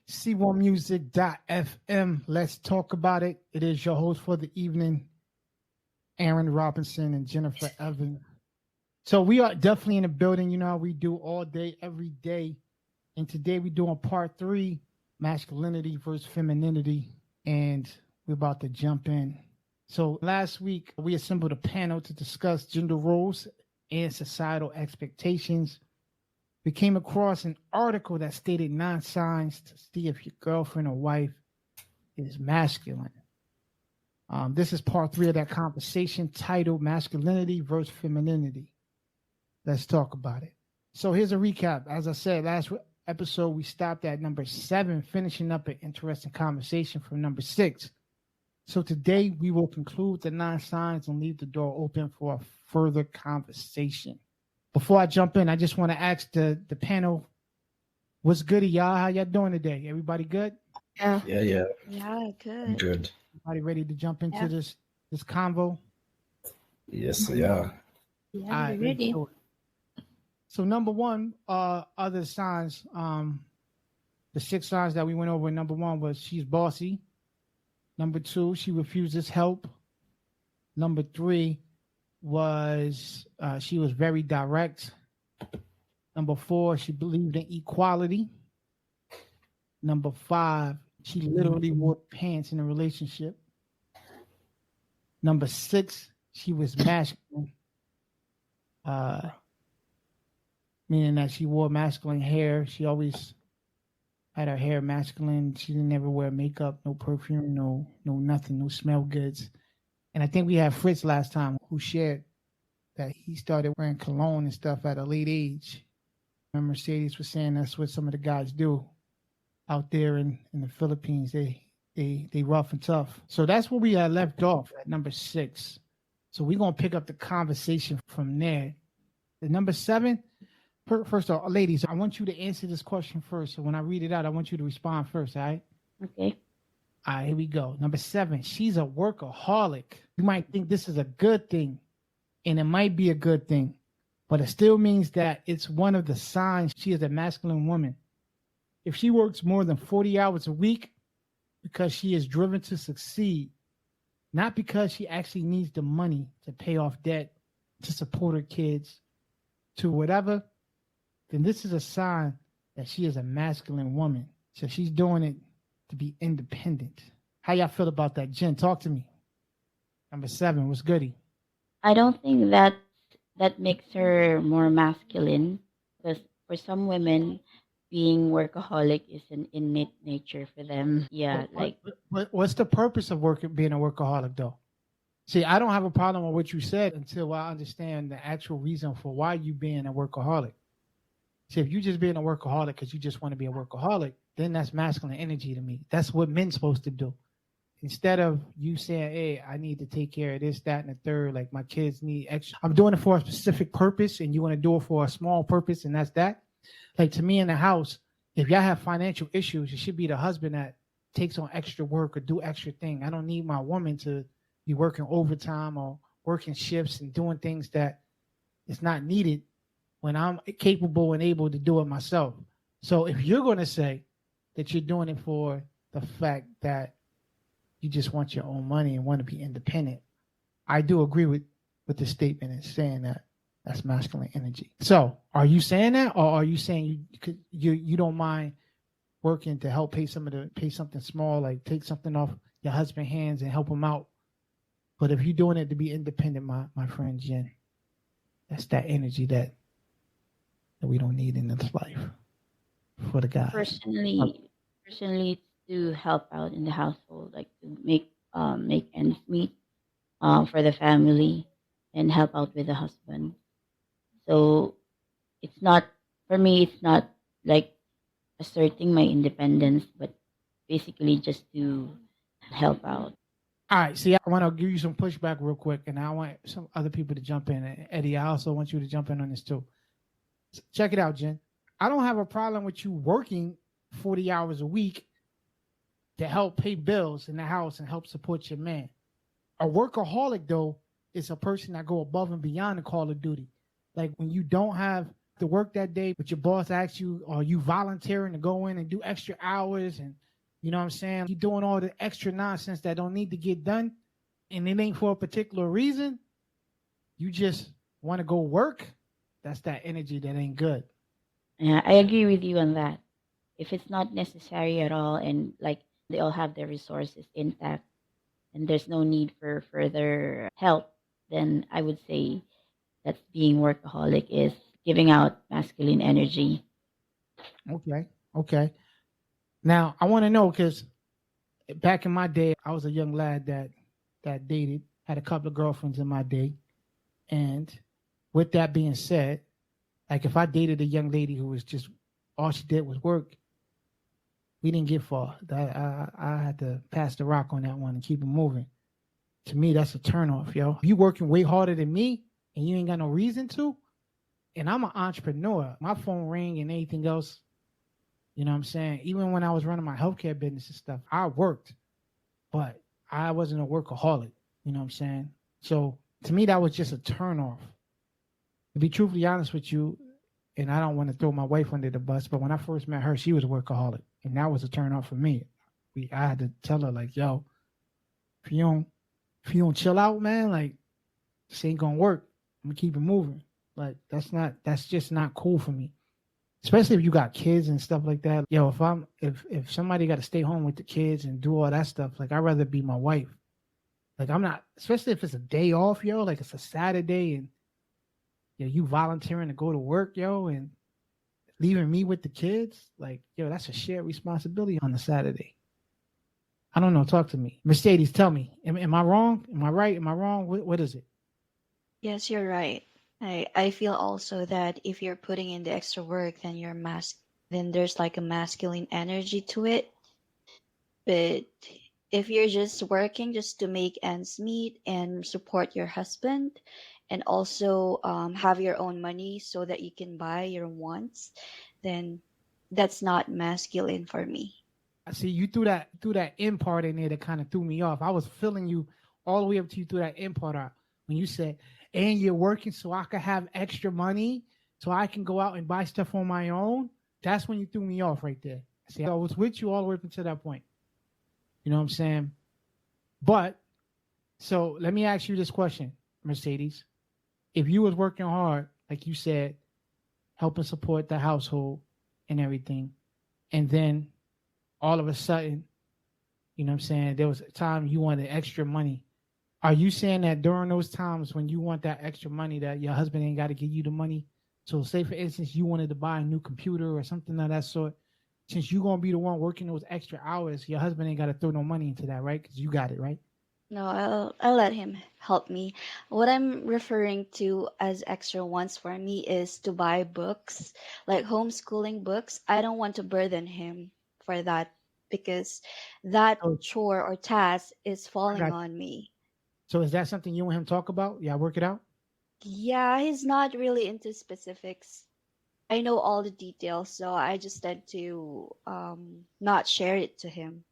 C1music.fm. Let's talk about it. It is your host for the evening, Aaron Robinson and Jennifer Evans. So we are definitely in the building. You know how we do all day, every day. And today we're doing part 3, masculinity versus femininity. And we're about to jump in. So last week we assembled a panel to discuss gender roles and societal expectations. We came across an article that stated 9 signs to see if your girlfriend or wife is masculine. This is part 3 of that conversation titled Masculinity versus Femininity. Let's talk about it. So here's a recap. As I said, last episode, we stopped at number 7, finishing up an interesting conversation from number 6. So today, we will conclude the 9 signs and leave the door open for a further conversation. Before I jump in, I just want to ask the panel, what's good, y'all? How y'all doing today? Everybody good? Yeah. Yeah, Yeah, good. good. Everybody ready to jump into this convo? Yes, yeah. Yeah, All right, we're ready. So number 1, other signs, the 6 signs that we went over, number 1 was she's bossy. Number 2, she refuses help. Number 3 was she was very direct. Number 4, she believed in equality. Number 5, she literally wore pants in a relationship. Number 6, she was masculine. Meaning that she wore masculine hair. She always had her hair masculine. She didn't ever wear makeup, no perfume, no nothing, no smell goods. And I think we had Fritz last time who shared that he started wearing cologne and stuff at a late age. And Mercedes was saying that's what some of the guys do out there in the Philippines. They rough and tough. So that's where we had left off at number 6. So we're gonna pick up the conversation from there. The number 7. First of all, ladies, I want you to answer this question first. So when I read it out, I want you to respond first, all right? Okay. All right, here we go. Number 7, she's a workaholic. You might think this is a good thing, and it might be a good thing, but it still means that it's one of the signs she is a masculine woman. If she works more than 40 hours a week because she is driven to succeed, not because she actually needs the money to pay off debt, to support her kids, to whatever, then this is a sign that she is a masculine woman. So she's doing it to be independent. How y'all feel about that? Jen, talk to me. Number 7, what's goody? I don't think that makes her more masculine, because for some women, being workaholic is an innate nature for them. Yeah, What's the purpose of being a workaholic, though? See, I don't have a problem with what you said until I understand the actual reason for why you being a workaholic. See, if you just being a workaholic because you just want to be a workaholic, then that's masculine energy to me. That's what men's supposed to do. Instead of you saying, hey, I need to take care of this, that, and the third, like my kids need extra. I'm doing it for a specific purpose, and you want to do it for a small purpose, and that's that. Like to me in the house, if y'all have financial issues, it should be the husband that takes on extra work or do extra thing. I don't need my woman to be working overtime or working shifts and doing things that is not needed when I'm capable and able to do it myself. So if you're going to say that you're doing it for the fact that you just want your own money and want to be independent, I do agree with the statement and saying that that's masculine energy. So are you saying that, or are you saying you don't mind working to help pay something small, like take something off your husband's hands and help him out? But if you're doing it to be independent, my friend Jen, that's that energy that we don't need in this life for the guys. personally, it's to help out in the household, like to make ends meet for the family and help out with the husband. So it's not, for me, it's not like asserting my independence, but basically just to help out. All right, see, I want to give you some pushback real quick, and I want some other people to jump in. And Eddie, I also want you to jump in on this too. Check it out, Jen. I don't have a problem with you working 40 hours a week to help pay bills in the house and help support your man. A workaholic, though, is a person that go above and beyond the call of duty. Like when you don't have to work that day, but your boss asks you, are you volunteering to go in and do extra hours? And you know what I'm saying? You're doing all the extra nonsense that don't need to get done, and it ain't for a particular reason. You just want to go work. That's that energy that ain't good. Yeah, I agree with you on that. If it's not necessary at all, and like they all have their resources intact, and there's no need for further help, then I would say that's being workaholic is giving out masculine energy. Okay. Okay. Now I want to know because back in my day, I was a young lad that dated, had a couple of girlfriends in my day, and with that being said, like if I dated a young lady who was just all she did was work, we didn't get far. I had to pass the rock on that one and keep it moving. To me, that's a turnoff, yo. If you working way harder than me and you ain't got no reason to, and I'm an entrepreneur, my phone ring and anything else, you know what I'm saying? Even when I was running my healthcare business and stuff, I worked, but I wasn't a workaholic, you know what I'm saying? So to me, that was just a turnoff. To be truthfully honest with you, and I don't want to throw my wife under the bus, but when I first met her, she was a workaholic, and that was a turnoff for me. I had to tell her like, yo, if you don't chill out, man, like this ain't gonna work. I'm gonna keep it moving. Like that's just not cool for me. Especially if you got kids and stuff like that. Yo, if somebody got to stay home with the kids and do all that stuff, like I'd rather be my wife. Like I'm not, especially if it's a day off, yo, like it's a Saturday and you volunteering to go to work, yo, and leaving me with the kids, like, yo, that's a shared responsibility on a Saturday. I don't know. Talk to me. Mercedes, tell me. Am I wrong? Am I right? Am I wrong? What is it? Yes, you're right. I feel also that if you're putting in the extra work, then then there's like a masculine energy to it. But if you're just working just to make ends meet and support your husband, and also have your own money so that you can buy your wants, then that's not masculine for me. I see you threw that in part in there that kind of threw me off. I was feeling you all the way up to you threw that in part out when you said, and you're working so I could have extra money so I can go out and buy stuff on my own. That's when you threw me off right there. See, I was with you all the way up until that point. You know what I'm saying? But so let me ask you this question, Mercedes. If you was working hard, like you said, helping support the household and everything, and then all of a sudden, you know what I'm saying, there was a time you wanted extra money. Are you saying that during those times when you want that extra money that your husband ain't got to give you the money? So say for instance, you wanted to buy a new computer or something of that sort. Since you're going to be the one working those extra hours, your husband ain't got to throw no money into that, right? Because you got it, right? No, I'll let him help me. What I'm referring to as extra wants for me is to buy books, like homeschooling books. I don't want to burden him for that because that So chore or task is I falling got. on me. So is that something you and him talk about? Yeah, work it out. Yeah, he's not really into specifics. I know all the details, so I just tend to not share it to him.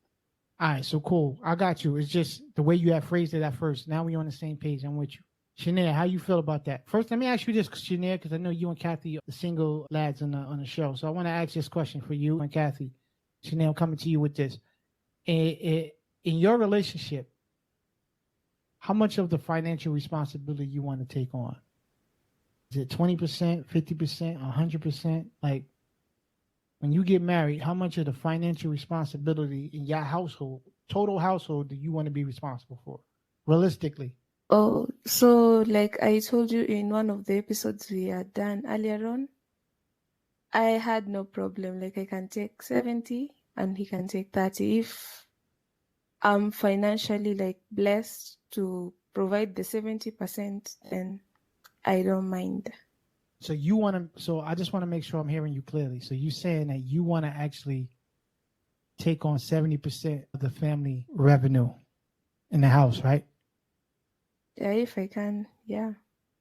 All right, so cool. I got you. It's just the way you have phrased it at first. Now we on the same page. I'm with you. Shanae, how you feel about that? First, let me ask you this, Shanae, because I know you and Kathy are the single lads on the show. So I want to ask this question for you and Kathy. Shanae, I'm coming to you with this. In your relationship, how much of the financial responsibility you want to take on? Is it 20%, 50%, 100%? Like when you get married, how much of the financial responsibility in your household, total household, do you want to be responsible for? Realistically. Oh, so like I told you in one of the episodes we had done earlier on, I had no problem. Like I can take 70 and he can take 30. If I'm financially like blessed to provide the 70%, then I don't mind. So you want to, so I just want to make sure I'm hearing you clearly. So you saying that you want to actually take on 70% of the family revenue in the house, right? Yeah, if I can, yeah.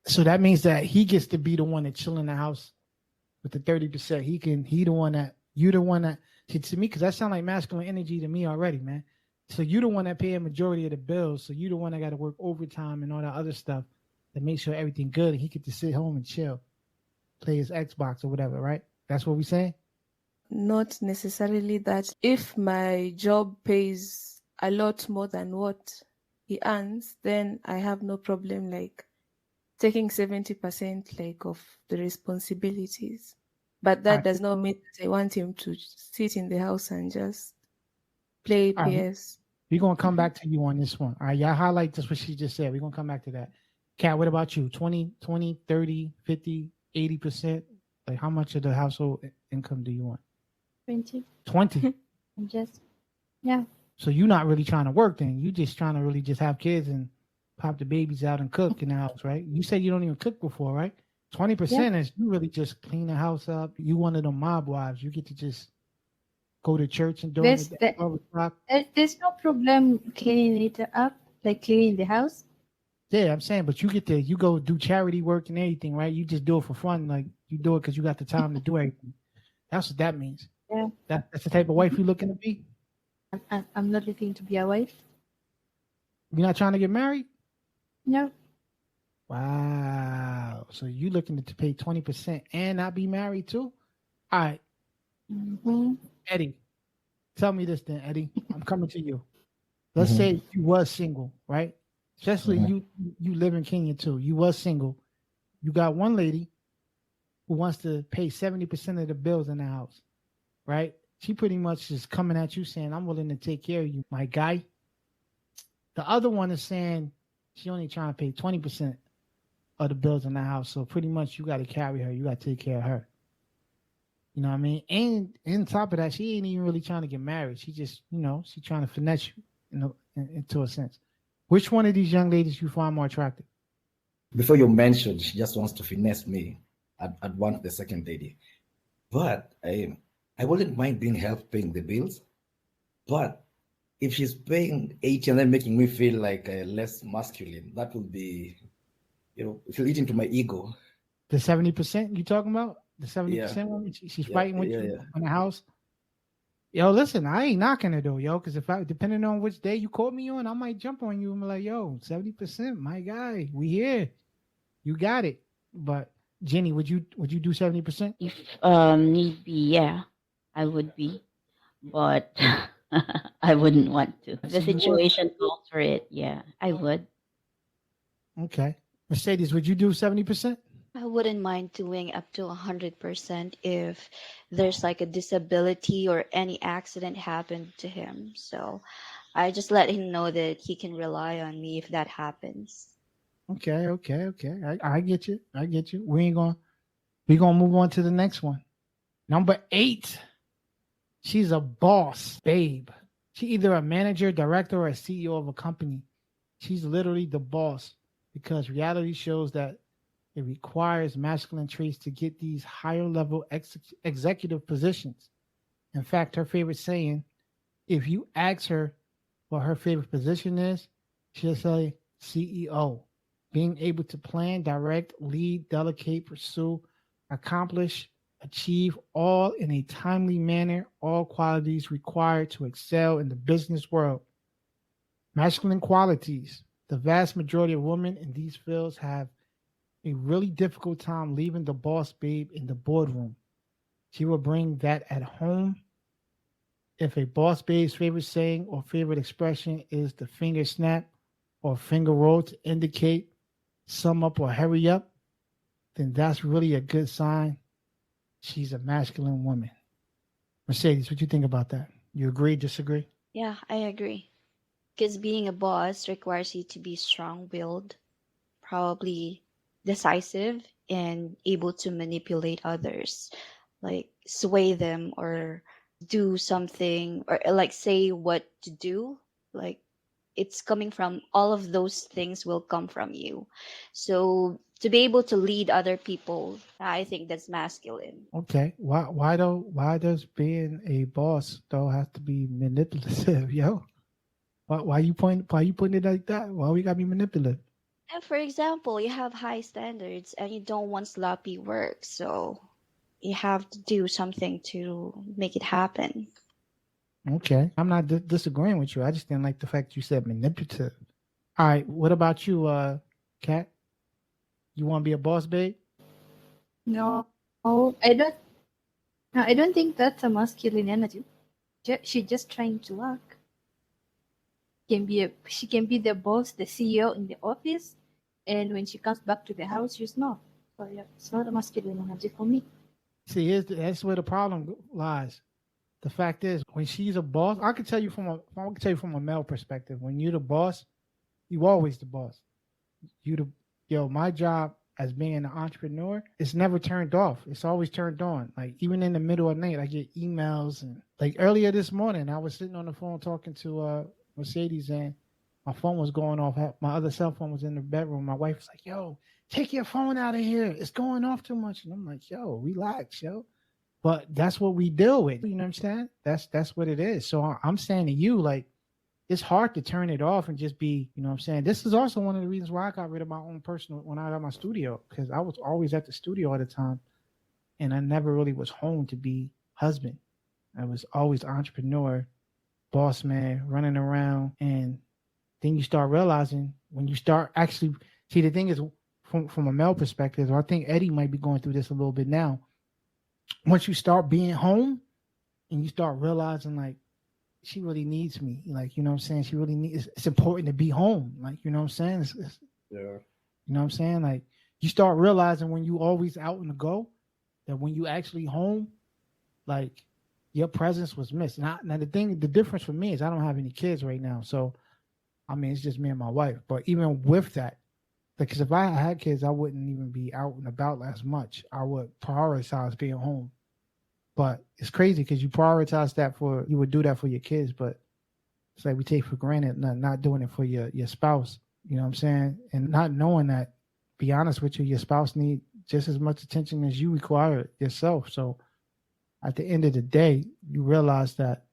So that means that he gets to be the one that chill in the house with the 30%. He the one that, you the one that, see, to me, because that sounds like masculine energy to me already, man. So you the one that pay a majority of the bills. So you the one that got to work overtime and all that other stuff that makes sure everything good and he get to sit home and chill. play his Xbox or whatever, right? That's what we saying? Not necessarily that. If my job pays a lot more than what he earns, then I have no problem like taking 70% like of the responsibilities. But All that right. does not mean that I want him to sit in the house and just play All right. PS. We're gonna come back to you on this one. All right, y'all highlight just what she just said. We're gonna come back to that. Kat, what about you? 20, 20, 30, 50, 80%? Like how much of the household income do you want? 20. 20. I'm just, yeah. So you're not really trying to work then. You just trying to really just have kids and pop the babies out and cook in the house, right? You said you don't even cook before, right? 20% is you really just clean the house up. You one of them mob wives. You get to just go to church and during There's, the day, there, 12 o'clock. there's no problem cleaning it up, like cleaning the house. Yeah, I'm saying, but you go do charity work and everything, right? You just do it for fun. Like you do it because you got the time to do everything. That's what that means. Yeah. That's the type of wife you're looking to be. I'm not looking to be a wife. You're not trying to get married? No. Wow. So you looking to pay 20% and not be married too? All right, Mhm. Eddie, tell me this then, Eddie. I'm coming to you. Let's Mhm. say you was single, right? Especially Mhm. you live in Kenya too. You was single. You got one lady who wants to pay 70% of the bills in the house, right? She pretty much is coming at you saying, I'm willing to take care of you, my guy. The other one is saying she only trying to pay 20% of the bills in the house. So pretty much you got to carry her. You got to take care of her. You know what I mean? And on top of that, she ain't even really trying to get married. She just, she trying to finesse you, into a sense. Which one of these young ladies you find more attractive? Before you mentioned, she just wants to finesse me. I'd want the second lady. But I wouldn't mind being helped paying the bills. But if she's paying 80 and then making me feel like less masculine, that would be, it'll eat into my ego. The 70% you talking about? The 70% Yeah. woman? She's Yeah, fighting with yeah, you yeah. in the house? Yo, listen, I ain't knocking her though, yo, because depending on which day you caught me on, I might jump on you and be like, yo, 70%, my guy, we here. You got it. But Jenny, would you do 70%? If need be, yeah, I would be, but I wouldn't want to. If So the you would? situation calls for it, yeah, I would. Okay. Mercedes, would you do 70%? I wouldn't mind doing up to 100% if there's like a disability or any accident happened to him. So I just let him know that he can rely on me if that happens. Okay. I get you. We gonna move on to the next one. Number 8. She's a boss, babe. She either a manager, director, or a CEO of a company. She's literally the boss because reality shows that it requires masculine traits to get these higher level executive positions. In fact, her favorite saying, if you ask her what her favorite position is, she'll say CEO. Being able to plan, direct, lead, delegate, pursue, accomplish, achieve all in a timely manner, all qualities required to excel in the business world. Masculine qualities. The vast majority of women in these fields have a really difficult time leaving the boss babe in the boardroom. She will bring that at home. If a boss babe's favorite saying or favorite expression is the finger snap or finger roll to indicate sum up or hurry up, then that's really a good sign she's a masculine woman. Mercedes, what do you think about that? You agree, disagree? Yeah, I agree. Because being a boss requires you to be strong willed, probably decisive, and able to manipulate others, like sway them or do something or like say what to do. Like it's coming from all of those things will come from you. So to be able to lead other people, I think that's masculine. Okay. Why though? Why does being a boss though have to be manipulative, yo? Why you putting it like that? Why we gotta be manipulative? And for example, you have high standards and you don't want sloppy work, so you have to do something to make it happen. Okay. I'm not disagreeing with you. I just didn't like the fact you said manipulative. All right. What about you, Kat? You want to be a boss babe? No. Oh, I don't. No, I don't think that's a masculine energy. She's just trying to work. She can be the boss, the CEO in the office, and when she comes back to the house, she's not. So yeah, it's not a masculine energy for me. See, that's where the problem lies. The fact is, when she's a boss, I can tell you from a male perspective. When you're the boss, you always the boss. You the my job as being an entrepreneur, it's never turned off. It's always turned on. Like even in the middle of the night, I get emails and like earlier this morning, I was sitting on the phone talking to Mercedes and my phone was going off. My other cell phone was in the bedroom. My wife was like, "Yo, take your phone out of here. It's going off too much." And I'm like, "Yo, relax, yo." But that's what we deal with. You know what I'm saying? That's what it is. So I'm saying to you, like, it's hard to turn it off and just be, you know what I'm saying? This is also one of the reasons why I got rid of my own personal when I got my studio, because I was always at the studio all the time and I never really was home to be husband. I was always entrepreneur, boss man, running around. And then you start realizing when you start actually see the thing is from a male perspective, or I think Eddie might be going through this a little bit now. Once you start being home and you start realizing like she really needs me. Like, you know what I'm saying? She really needs, it's important to be home. Like, you know what I'm saying? Yeah. You know what I'm saying? Like, you start realizing when you always out and go, that when you actually home, like, your presence was missed. Now, the difference for me is I don't have any kids right now. So, I mean, it's just me and my wife. But even with that, because if I had kids, I wouldn't even be out and about as much. I would prioritize being home. But it's crazy because you prioritize that you would do that for your kids, but it's like we take for granted not doing it for your spouse. You know what I'm saying? And not knowing that, be honest with you, your spouse need just as much attention as you require yourself. So at the end of the day, you realize that.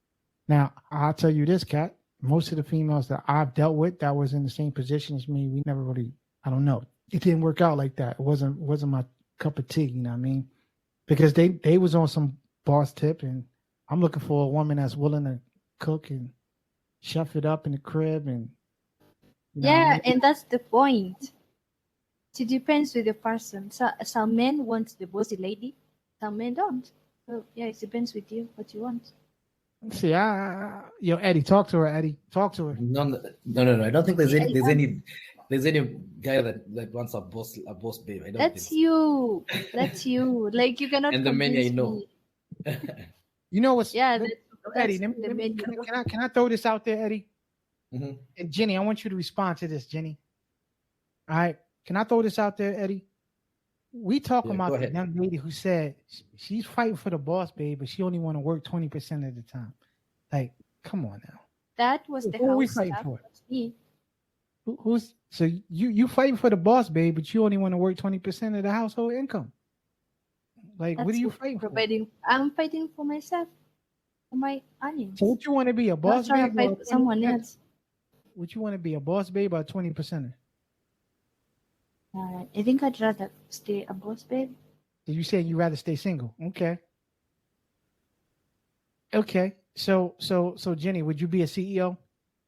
Now, I'll tell you this, Kat, most of the females that I've dealt with that was in the same position as me, we never really, I don't know. It didn't work out like that. It wasn't my cup of tea, you know what I mean? Because they was on some boss tip, and I'm looking for a woman that's willing to cook and chef it up in the crib, and you know what I Yeah, mean? and that's the point. It depends with the person. Some men want the bossy lady, some men don't. So yeah, it depends with you what you want. See, yo, Eddie, talk to her. Eddie, talk to her. No. I don't think there's See, there's any guy that wants a boss babe. I don't think that's so. you. That's you. Like you cannot And the many I convince know. me. You know what's Yeah, Eddie? that's the men you know. Can I throw this out there, Eddie? Mhm. And Jenny, I want you to respond to this, Jenny. All right, can I throw this out there, Eddie? We talking Yeah, go about the ahead. young lady who said she's fighting for the boss, babe, but she only want to work 20% of the time. Like, come on now. That was the Who are we house fighting staff. for? That's me. Who's so you fighting for the boss, babe, but you only want to work 20% of the household income. Like, what are That's you what fighting for? providing. I'm fighting for myself, for my earnings. So, what you want to be a Not boss, trying to babe, or fight for someone else. what you want to be a boss, babe, or 20%? I think I'd rather stay a boss babe. So you saying you rather stay single? Okay. So Jenny, would you be a CEO?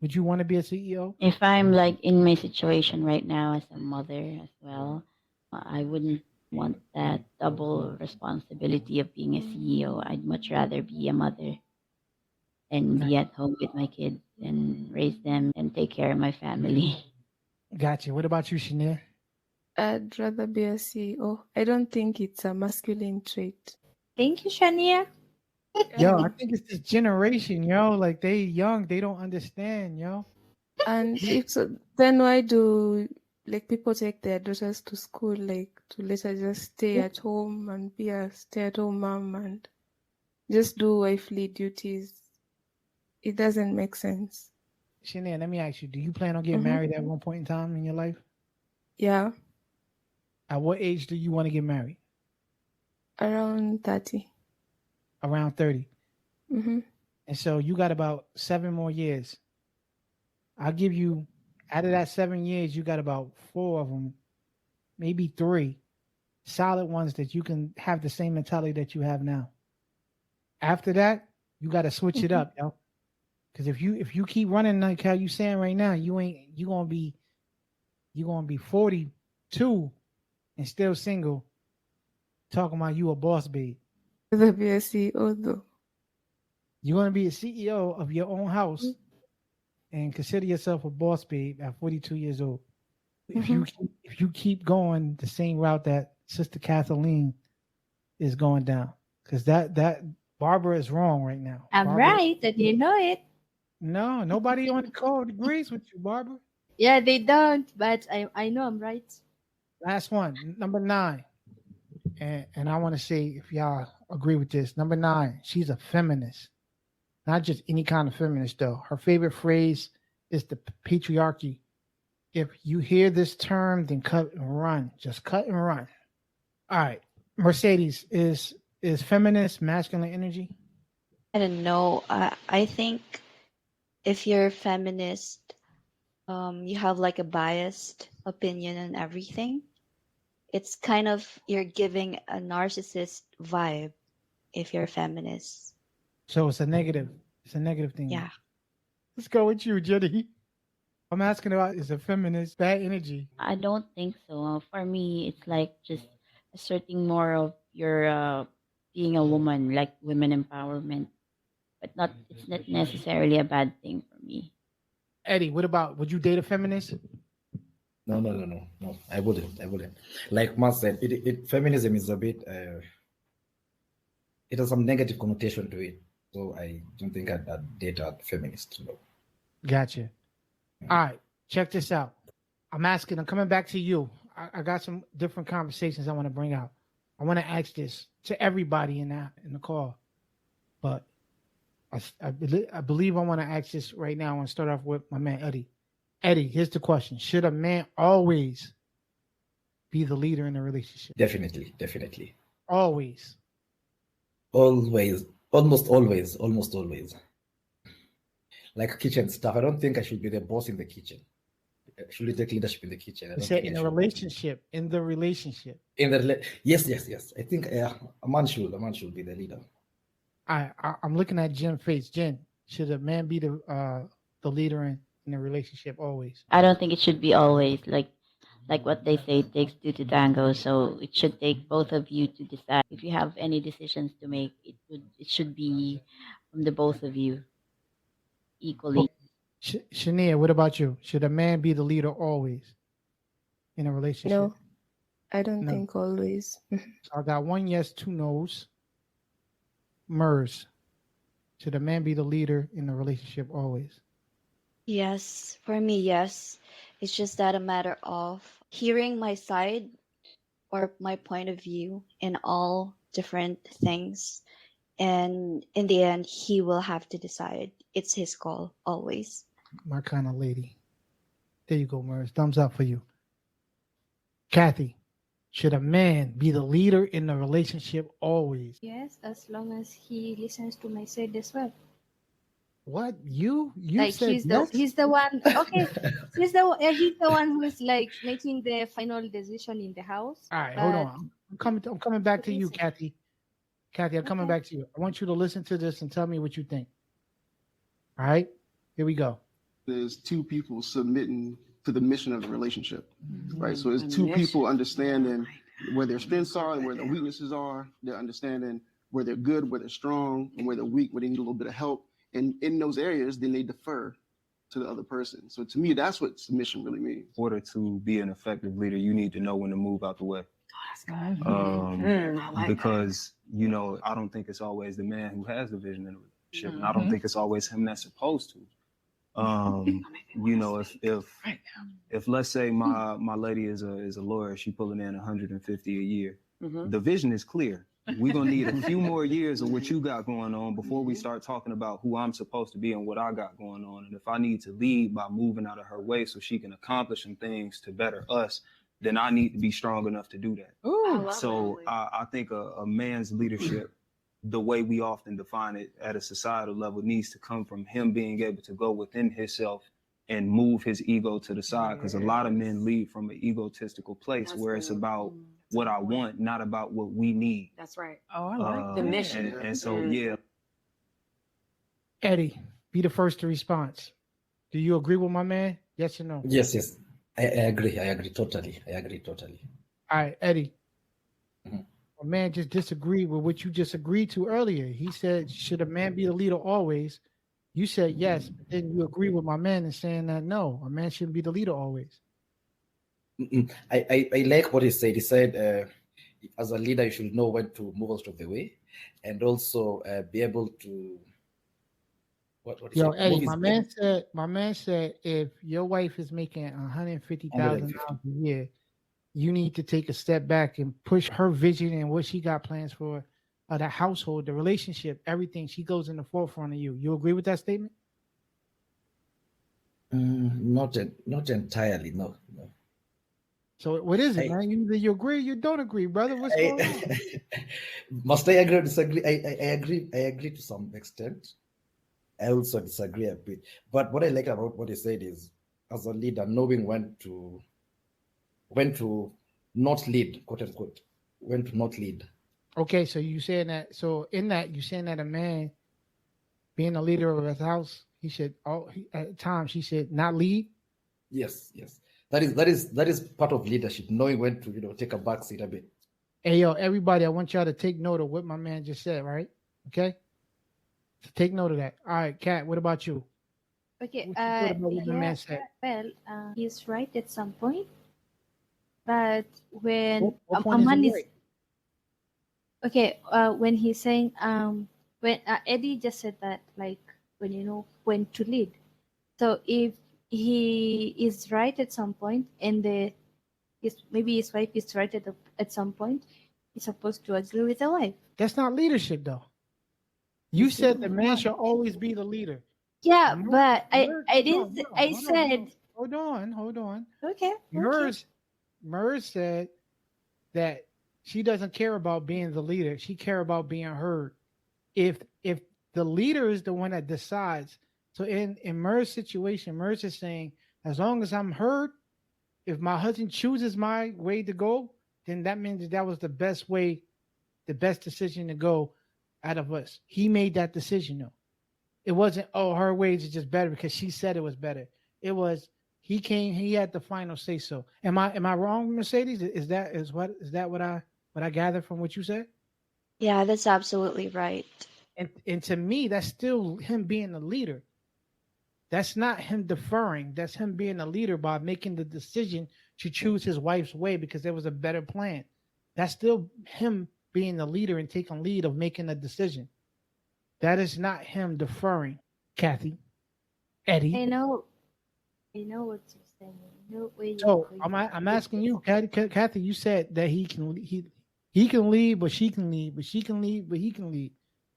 Would you want to be a CEO? If I'm like in my situation right now as a mother as well, I wouldn't want that double responsibility of being a CEO. I'd much rather be a mother and be at home with my kids and raise them and take care of my family. Gotcha. What about you, Shania? I'd rather be a CEO. I don't think it's a masculine trait. Thank you, Shania. Yo, I think it's this generation, yo. Like they young, they don't understand, yo. And if so, then why do like people take their daughters to school, like to let her just stay at home and be a stay-at-home mom and just do wifely duties? It doesn't make sense. Shania, let me ask you, do you plan on getting Mhm. married at one point in time in your life? Yeah, At what age do you want to get married? around 30. Around 30. Mm-hmm. And so you got about 7 more years. I'll give you, out of that 7 years, you got about 4 of them, maybe 3 solid ones that you can have the same mentality that you have now. After that, you got to switch it up, yo. Because if you keep running like how you saying right now, you gonna be 42 and still single talking about you a boss babe. Rather be a CEO though. You're going to be a CEO of your own house and consider yourself a boss babe at 42 years old. If you keep going the same route that Sister Kathleen is going down, because that Barbara is wrong right now. I'm Barbara, right, and you know it. No, nobody on the call agrees with you, Barbara. Yeah, they don't, but I know I'm right. Last one, number 9. And I want to say if y'all agree with this. Number 9, she's a feminist. Not just any kind of feminist, though. Her favorite phrase is the patriarchy. If you hear this term, then cut and run. Just cut and run. All right. Mercedes, is feminist masculine energy? I don't know. I think if you're feminist, you have like a biased opinion on everything. It's kind of you're giving a narcissist vibe if you're feminist. So it's a negative. It's a negative thing. Yeah. Let's go with you, Jenny. I'm asking about is a feminist bad energy? I don't think so. For me, it's like just asserting more of your being a woman, like women empowerment, but not. It's not necessarily a bad thing for me. Eddie, what about, would you date a feminist? No. I wouldn't. Like Mas said, feminism is a bit. It has some negative connotation to it, so I don't think I'd date a feminist. No. Gotcha. All right, check this out. I'm coming back to you. I got some different conversations I want to bring out. I want to ask this to everybody in the call, but I believe I want to ask this right now. I want to start off with my man Eddie. Eddie, here's the question: should a man always be the leader in a relationship? Definitely. Always. Always, almost always. Like kitchen stuff. I don't think I should be the boss in the kitchen. I should take leadership in the kitchen. I You don't said think in I a should. relationship. In the relationship. Yes. I think a man should be the leader. I'm looking at Jen's face. Jen, should a man be the leader in a relationship always? I don't think it should be always like what they say, it takes two to tango. So it should take both of you to decide. If you have any decisions to make, it should be from the both of you equally. Shania, what about you? Should a man be the leader always in a relationship? No, I don't No. think always. So I got 1 yes, 2 no's. Mers, should a man be the leader in a relationship always? Yes, for me, yes. It's just that a matter of hearing my side or my point of view in all different things. And in the end, he will have to decide. It's his call, always. My kind of lady. There you go, Mers. Thumbs up for you. Kathy, should a man be the leader in a relationship always? Yes, as long as he listens to my side as well. What? You Like said he's yes? the one. Okay, he's the one who's like making the final decision in the house. All right, hold but- on. I'm coming back to you, Listen. Kathy. Kathy, I'm coming Okay. back to you. I want you to listen to this and tell me what you think. All right, here we go. There's two people submitting to the mission of the relationship, right? So it's two people understanding where their strengths are and where their weaknesses are. They're understanding where they're good, where they're strong, and where they're weak, where they need a little bit of help. And in those areas, then they defer to the other person. So to me, that's what submission really means. In order to be an effective leader, you need to know when to move out the way. Because, I don't think it's always the man who has the vision in a relationship. And I don't think it's always him that's supposed to. If let's say my lady is a lawyer, she pulling in 150 a year. The vision is clear. We're gonna need a few more years of what you got going on before we start talking about who I'm supposed to be and what I got going on. And if I need to lead by moving out of her way so she can accomplish some things to better us, then I need to be strong enough to do that. So I think a man's leadership, the way we often define it at a societal level, needs to come from him being able to go within himself and move his ego to the side. Because a lot of men lead from an egotistical place where it's about what I want, not about what we need. That's right. Oh, I like the mission. And so, yeah. Eddie, be the first to respond. Do you agree with my man? Yes or no? Yes. I agree totally. All right, Eddie. a man just disagreed with what you just agreed to earlier. He said, should a man be the leader always? You said yes, but then you agree with my man in saying that no, a man shouldn't be the leader always. I like what he said. He said, as a leader, you should know when to move out of the way, and also be able to. What he Yo, said? Eddie, Move his my man said, if your wife is making $150,000 150. a year, you need to take a step back and push her vision and what she got plans for the household, the relationship, everything. She goes in the forefront of you. You agree with that statement? Not entirely. No. So what is it, I, man? Either you agree or you don't agree, brother. What's going on? must I agree or disagree? I agree. I agree to some extent. I also disagree a bit. But what I like about what he said is, as a leader, knowing when to not lead, quote unquote, when to not lead. Okay, so you saying that? So in that, you saying that a man being a leader of his house, he should at times he should not lead. Yes. That is part of leadership, knowing when to take a back seat a bit. Hey yo, everybody, I want y'all to take note of what my man just said, right? Okay, so take note of that. All right, Kat, what about you? Okay. What you thought about what my man said? Well, he's right at some point, but when What a point is man he is right? okay, when he's saying when Eddie just said that, like, when you know when to lead. So if he is right at some point and maybe his wife is right at some point, he's supposed to agree with the wife. That's not leadership, though. You said the man should always be the leader. Yeah, but I didn't. I Hold said Hold on. okay. Mers said that she doesn't care about being the leader. She care about being heard. If the leader is the one that decides, so in Mers' situation, Mers is saying, as long as I'm heard, if my husband chooses my way to go, then that means that was the best way, the best decision to go out of us. He made that decision though. It wasn't, oh, her ways is just better because she said it was better. It was he had the final say so. Am I wrong, Mercedes? Is that what I gathered from what you said? Yeah, that's absolutely right. And to me, that's still him being a leader. That's not him deferring. That's him being a leader by making the decision to choose his wife's way because there was a better plan. That's still him being the leader and taking lead of making a decision. That is not him deferring, Kathy, Eddie. I know what you're saying. I know where you're So going. I'm asking you, Kathy. You said that he can lead, but she can lead, but she can lead, but he can lead.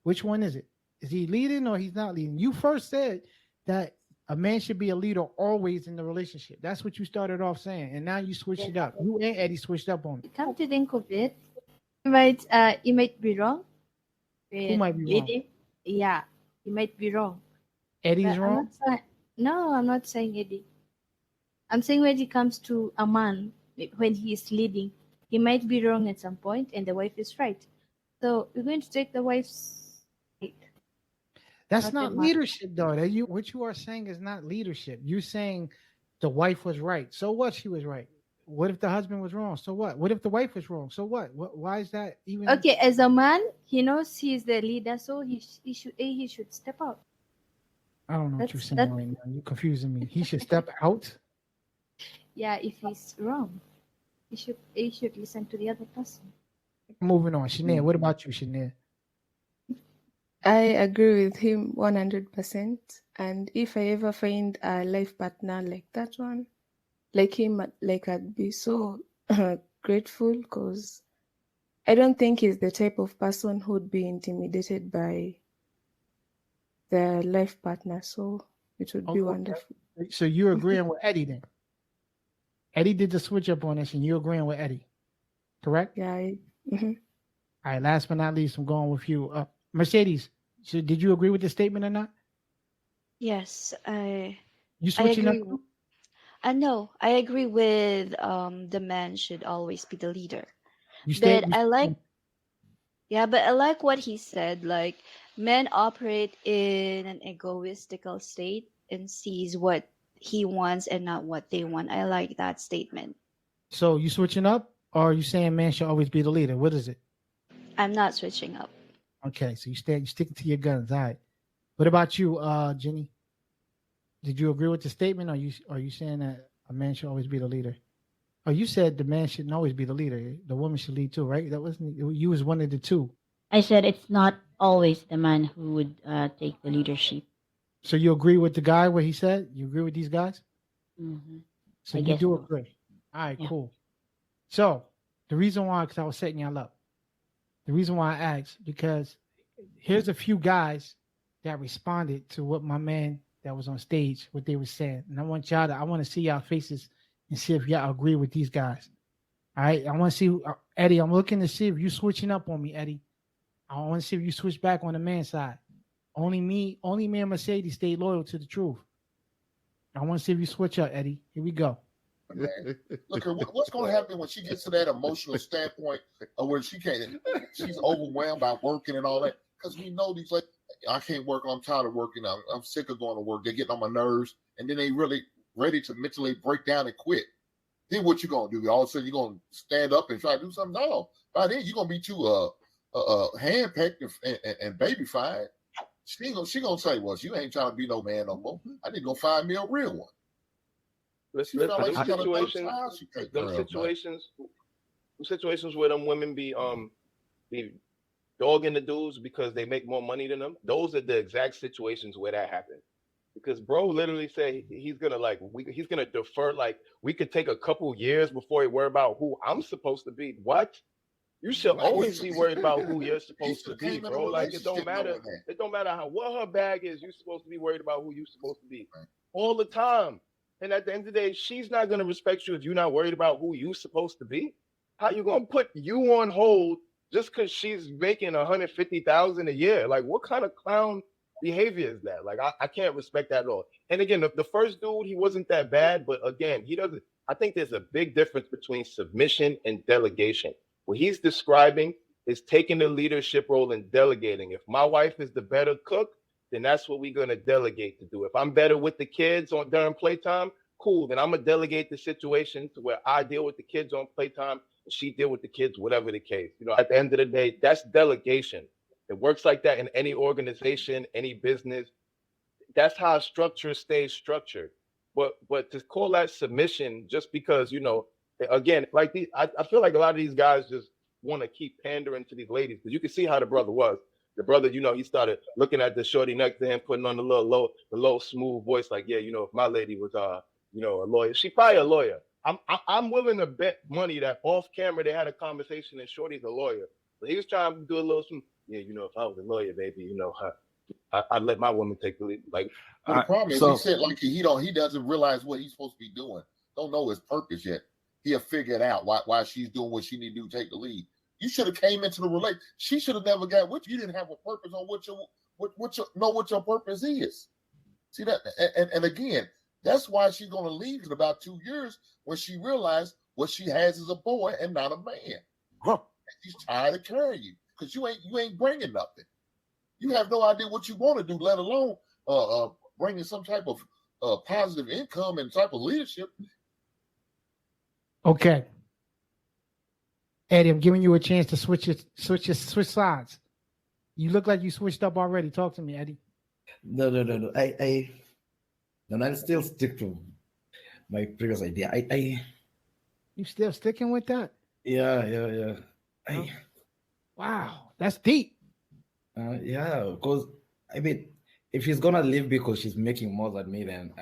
Which one is it? Is he leading or he's not leading? You first said that a man should be a leader always in the relationship. That's what you started off saying, and now you switched it up. You and Eddie switched up on it. Come to think of it, you might be wrong. Who might be wrong? Eddie, yeah, you might be wrong. Eddie's But wrong. No, I'm not saying Eddie. I'm saying when it comes to a man, when he is leading, he might be wrong at some point, and the wife is right. So we're going to take the wife's side. That's Not not the man. leadership, though. What you are saying is not leadership. You're saying the wife was right. So what? She was right. What if the husband was wrong? So what? What if the wife was wrong? So what? Why is that even? Okay, as a man, he knows he's the leader, so he should step out. I don't know what you're saying right now. You're confusing me. He should step out. Yeah, if he's wrong, he should listen to the other person. Moving on, Shania. What about you, Shania? I agree with him 100%. And if I ever find a life partner like that one, like him, like I'd be so grateful because I don't think he's the type of person who'd be intimidated by their life partner. So it would be wonderful. So you're agreeing with Eddie then? Eddie did the switch up on this, and you're agreeing with Eddie, correct? Yeah. All right. Last but not least, I'm going with you, Mercedes. So did you agree with the statement or not? Yes, You switching I up? agree. No, I agree with the man should always be the leader. But I like what he said. Like, men operate in an egoistical state and sees what he wants and not what they want. I like that statement. So you switching up, or are you saying man should always be the leader? What is it? I'm not switching up. Okay, so you sticking to your guns. All right. What about you, Jenny? Did you agree with the statement, or are you saying that a man should always be the leader? Oh, you said the man shouldn't always be the leader. The woman should lead too, right? That wasn't you. Was one of the two. I said it's not always the man who would take the leadership. So you agree with the guy what he said? You agree with these guys? Mm-hmm. So I you guess do so. agree. All right, Yeah. cool. So the reason why, because I was setting y'all up. The reason why I asked, because here's a few guys that responded to what my man that was on stage, what they were saying. And I want to see y'all faces and see if y'all agree with these guys. All right. I want to see, Eddie, I'm looking to see if you switching up on me, Eddie. I want to see if you switch back on the man's side. Only me and Mercedes stayed loyal to the truth. I want to see if you switch up, Eddie. Here we go. Man, look, what's going to happen when she gets to that emotional standpoint of where she's overwhelmed by working and all that? Because we know these, like, I can't work. I'm tired of working. I'm sick of going to work. They're getting on my nerves, and then they really ready to mentally break down and quit. Then what you gonna do? All of a sudden, you gonna stand up and try to do something? No. By then, you're gonna be too hand-pecked and baby-fied. She gonna say, well, you ain't trying to be no man no more. I need to go find me a real one. Listen, situations where them women be dogging the dudes because they make more money than them. Those are the exact situations where that happens. Because bro literally say he's gonna defer, like we could take a couple years before he worry about who I'm supposed to be. What? You should always be worried about who you're supposed to be, bro. Like it don't matter what her bag is, you're supposed to be worried about who you're supposed to be all the time. And at the end of the day, she's not gonna respect you if you're not worried about who you're supposed to be. How you gonna put you on hold just because she's making $150,000 a year? Like, what kind of clown behavior is that? Like, I can't respect that at all. And again, the first dude, he wasn't that bad, but again, he doesn't. I think there's a big difference between submission and delegation. What he's describing is taking the leadership role and delegating. If my wife is the better cook, then that's what we're gonna delegate to do. If I'm better with the kids during playtime, cool. Then I'm gonna delegate the situation to where I deal with the kids on playtime and she deal with the kids, whatever the case. You know, at the end of the day, that's delegation. It works like that in any organization, any business. That's how structure stays structured. But to call that submission just because, you know, again, like I feel like a lot of these guys just want to keep pandering to these ladies, because you can see how the brother was. The brother, you know, he started looking at the shorty next to him, putting on the low smooth voice, like, yeah, you know, if my lady was you know, a lawyer, she probably a lawyer. I'm willing to bet money that off camera they had a conversation and shorty's a lawyer. But he was trying to do a little some, yeah, you know, if I was a lawyer, baby, you know, I'd let my woman take the lead. Like, the problem is he said like he doesn't realize what he's supposed to be doing. Don't know his purpose yet. He'll figure it out why she's doing what she need to do, take the lead. You should have came into the relate. She should have never got with you. You didn't have a purpose on what your purpose is. See that? And again, that's why she's gonna leave in about 2 years when she realized what she has is a boy and not a man. Huh. She's tired of carrying you because you ain't bringing nothing. You have no idea what you want to do, let alone bringing some type of positive income and type of leadership. Okay, Eddie, I'm giving you a chance to switch sides. You look like you switched up already. Talk to me, Eddie. No. I'll still stick to my previous idea. You still sticking with that? Yeah. Wow, that's deep. Yeah, because I mean, if she's gonna leave because she's making more than me, then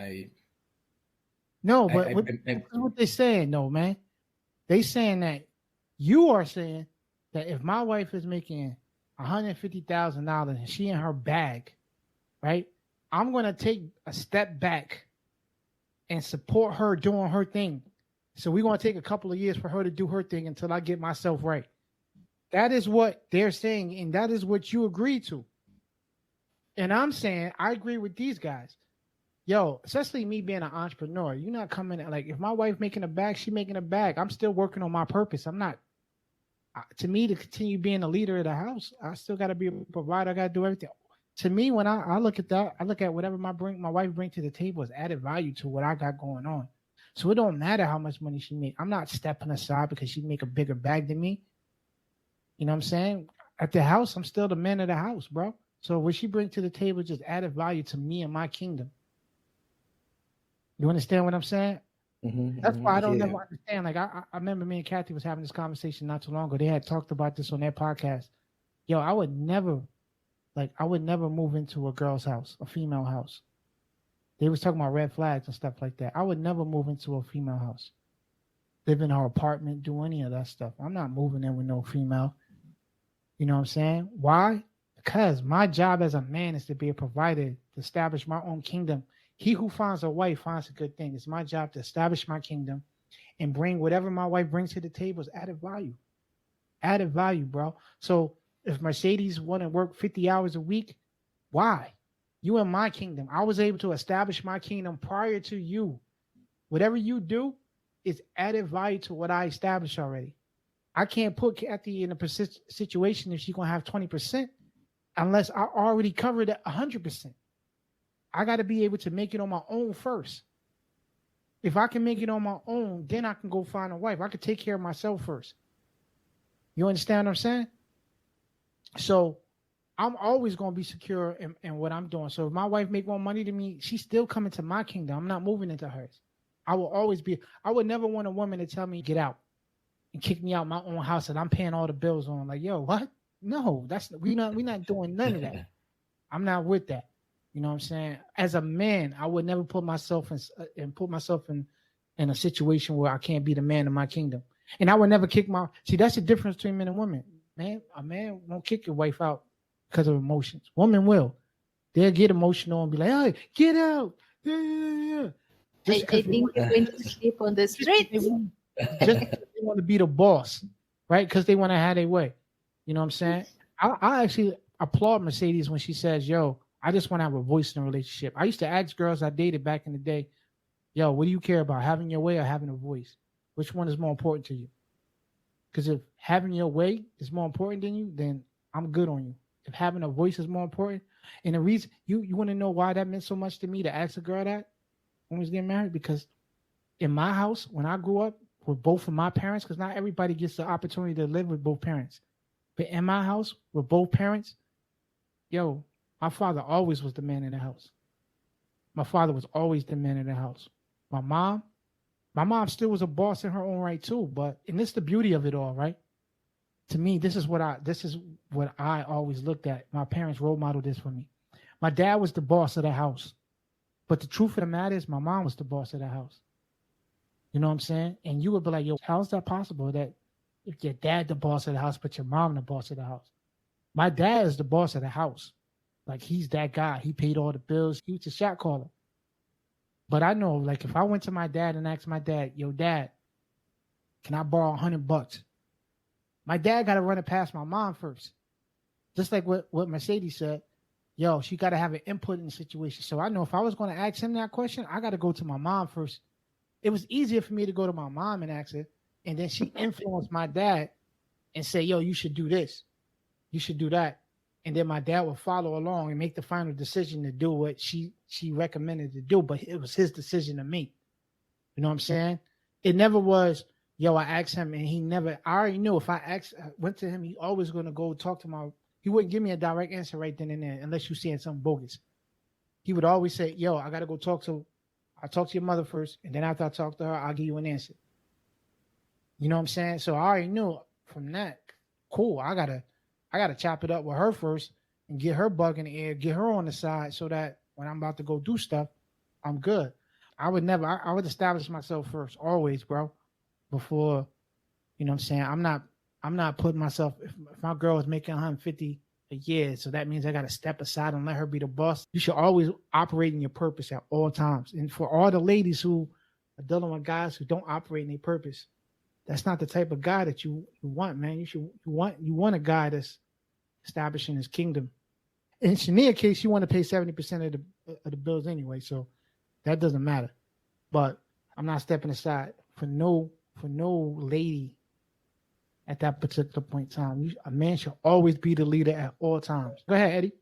No, but what they saying, no, man. They saying that you are saying that if my wife is making $150,000 and she in her bag, right? I'm gonna take a step back and support her doing her thing. So we're gonna take a couple of years for her to do her thing until I get myself right. That is what they're saying, and that is what you agree to. And I'm saying I agree with these guys. Yo, especially me being an entrepreneur, you're not coming at, like, if my wife making a bag, she making a bag. I'm still working on my purpose. I'm not. To me, to continue being the leader of the house, I still got to be a provider. I got to do everything. To me, when I look at that, I look at whatever my wife bring to the table as added value to what I got going on. So it don't matter how much money she make. I'm not stepping aside because she make a bigger bag than me. You know what I'm saying? at the house, I'm still the man of the house, bro. So what she brings to the table just added value to me and my kingdom. You understand what I'm saying? That's why I don't never understand. Like I remember me and Kathy was having this conversation not too long ago. They had talked about this on their podcast. Yo, I would never move into a girl's house, a female house. They was talking about red flags and stuff like that. I would never move into a female house. Live in her apartment, do any of that stuff. I'm not moving in with no female. You know what I'm saying? Why? Because my job as a man is to be a provider, to establish my own kingdom. He who finds a wife finds a good thing. It's my job to establish my kingdom and bring whatever my wife brings to the table is added value. Added value, bro. So if Mercedes want to work 50 hours a week, why? You in my kingdom. I was able to establish my kingdom prior to you. Whatever you do is added value to what I established already. I can't put Kathy in a situation if she's going to have 20% unless I already covered it 100%. I got to be able to make it on my own first. If I can make it on my own, then I can go find a wife. I can take care of myself first. You understand what I'm saying? So I'm always going to be secure in what I'm doing. So if my wife make more money than me, she's still coming to my kingdom. I'm not moving into hers. I would never want a woman to tell me get out and kick me out my own house that I'm paying all the bills on. Like, yo, what? No, we're not doing none of that. I'm not with that. You know what I'm saying? As a man, I would never put myself in a situation where I can't be the man of my kingdom. And I would never see, that's the difference between men and women. Man, a man won't kick your wife out because of emotions. Women will. They'll get emotional and be like, hey, get out. Yeah. I think you're going to sleep on the street. Just because they want to be the boss, right? Because they want to have their way. You know what I'm saying? I actually applaud Mercedes when she says, yo, I just want to have a voice in a relationship. I used to ask girls I dated back in the day, yo, what do you care about, having your way or having a voice? Which one is more important to you? Because if having your way is more important than you, then I'm good on you. If having a voice is more important, and the reason you want to know why that meant so much to me to ask a girl that when we was getting married, because in my house, when I grew up with both of my parents, because not everybody gets the opportunity to live with both parents, but in my house with both parents, yo, my father always was the man in the house. My father was always the man in the house. My mom still was a boss in her own right too, and this is the beauty of it all, right? To me, this is what I always looked at. My parents role modeled this for me. My dad was the boss of the house, but the truth of the matter is my mom was the boss of the house. You know what I'm saying? And you would be like, yo, how is that possible that if your dad the boss of the house, but your mom the boss of the house? My dad is the boss of the house. Like, he's that guy. He paid all the bills. He was the shot caller. But I know, like, if I went to my dad and asked my dad, yo, Dad, can I borrow $100? My dad got to run it past my mom first. Just like what Mercedes said, yo, she got to have an input in the situation. So I know if I was going to ask him that question, I got to go to my mom first. It was easier for me to go to my mom and ask her, and then she influenced my dad and say, yo, you should do this. You should do that. And then my dad would follow along and make the final decision to do what she recommended to do, but it was his decision to make. You know what I'm saying? It never was, yo, I asked him and I already knew if I went to him, he always going to go talk to he wouldn't give me a direct answer right then and there unless you saying something bogus. He would always say, yo, I got to go I'll talk to your mother first, and then after I talk to her, I'll give you an answer. You know what I'm saying? So I already knew from that, cool, I gotta chop it up with her first and get her bug in the air, get her on the side so that when I'm about to go do stuff, I'm good. I would establish myself first, always, bro, before, you know what I'm saying? I'm not putting myself, if my girl is making 150 a year, so that means I got to step aside and let her be the boss. You should always operate in your purpose at all times. And for all the ladies who are dealing with guys who don't operate in their purpose, that's not the type of guy that you want, man. You want a guy that's establishing his kingdom. In Shania's case, you want to pay 70% of the bills anyway, so that doesn't matter. But I'm not stepping aside for no lady at that particular point in time. A man should always be the leader at all times. Go ahead, Eddie.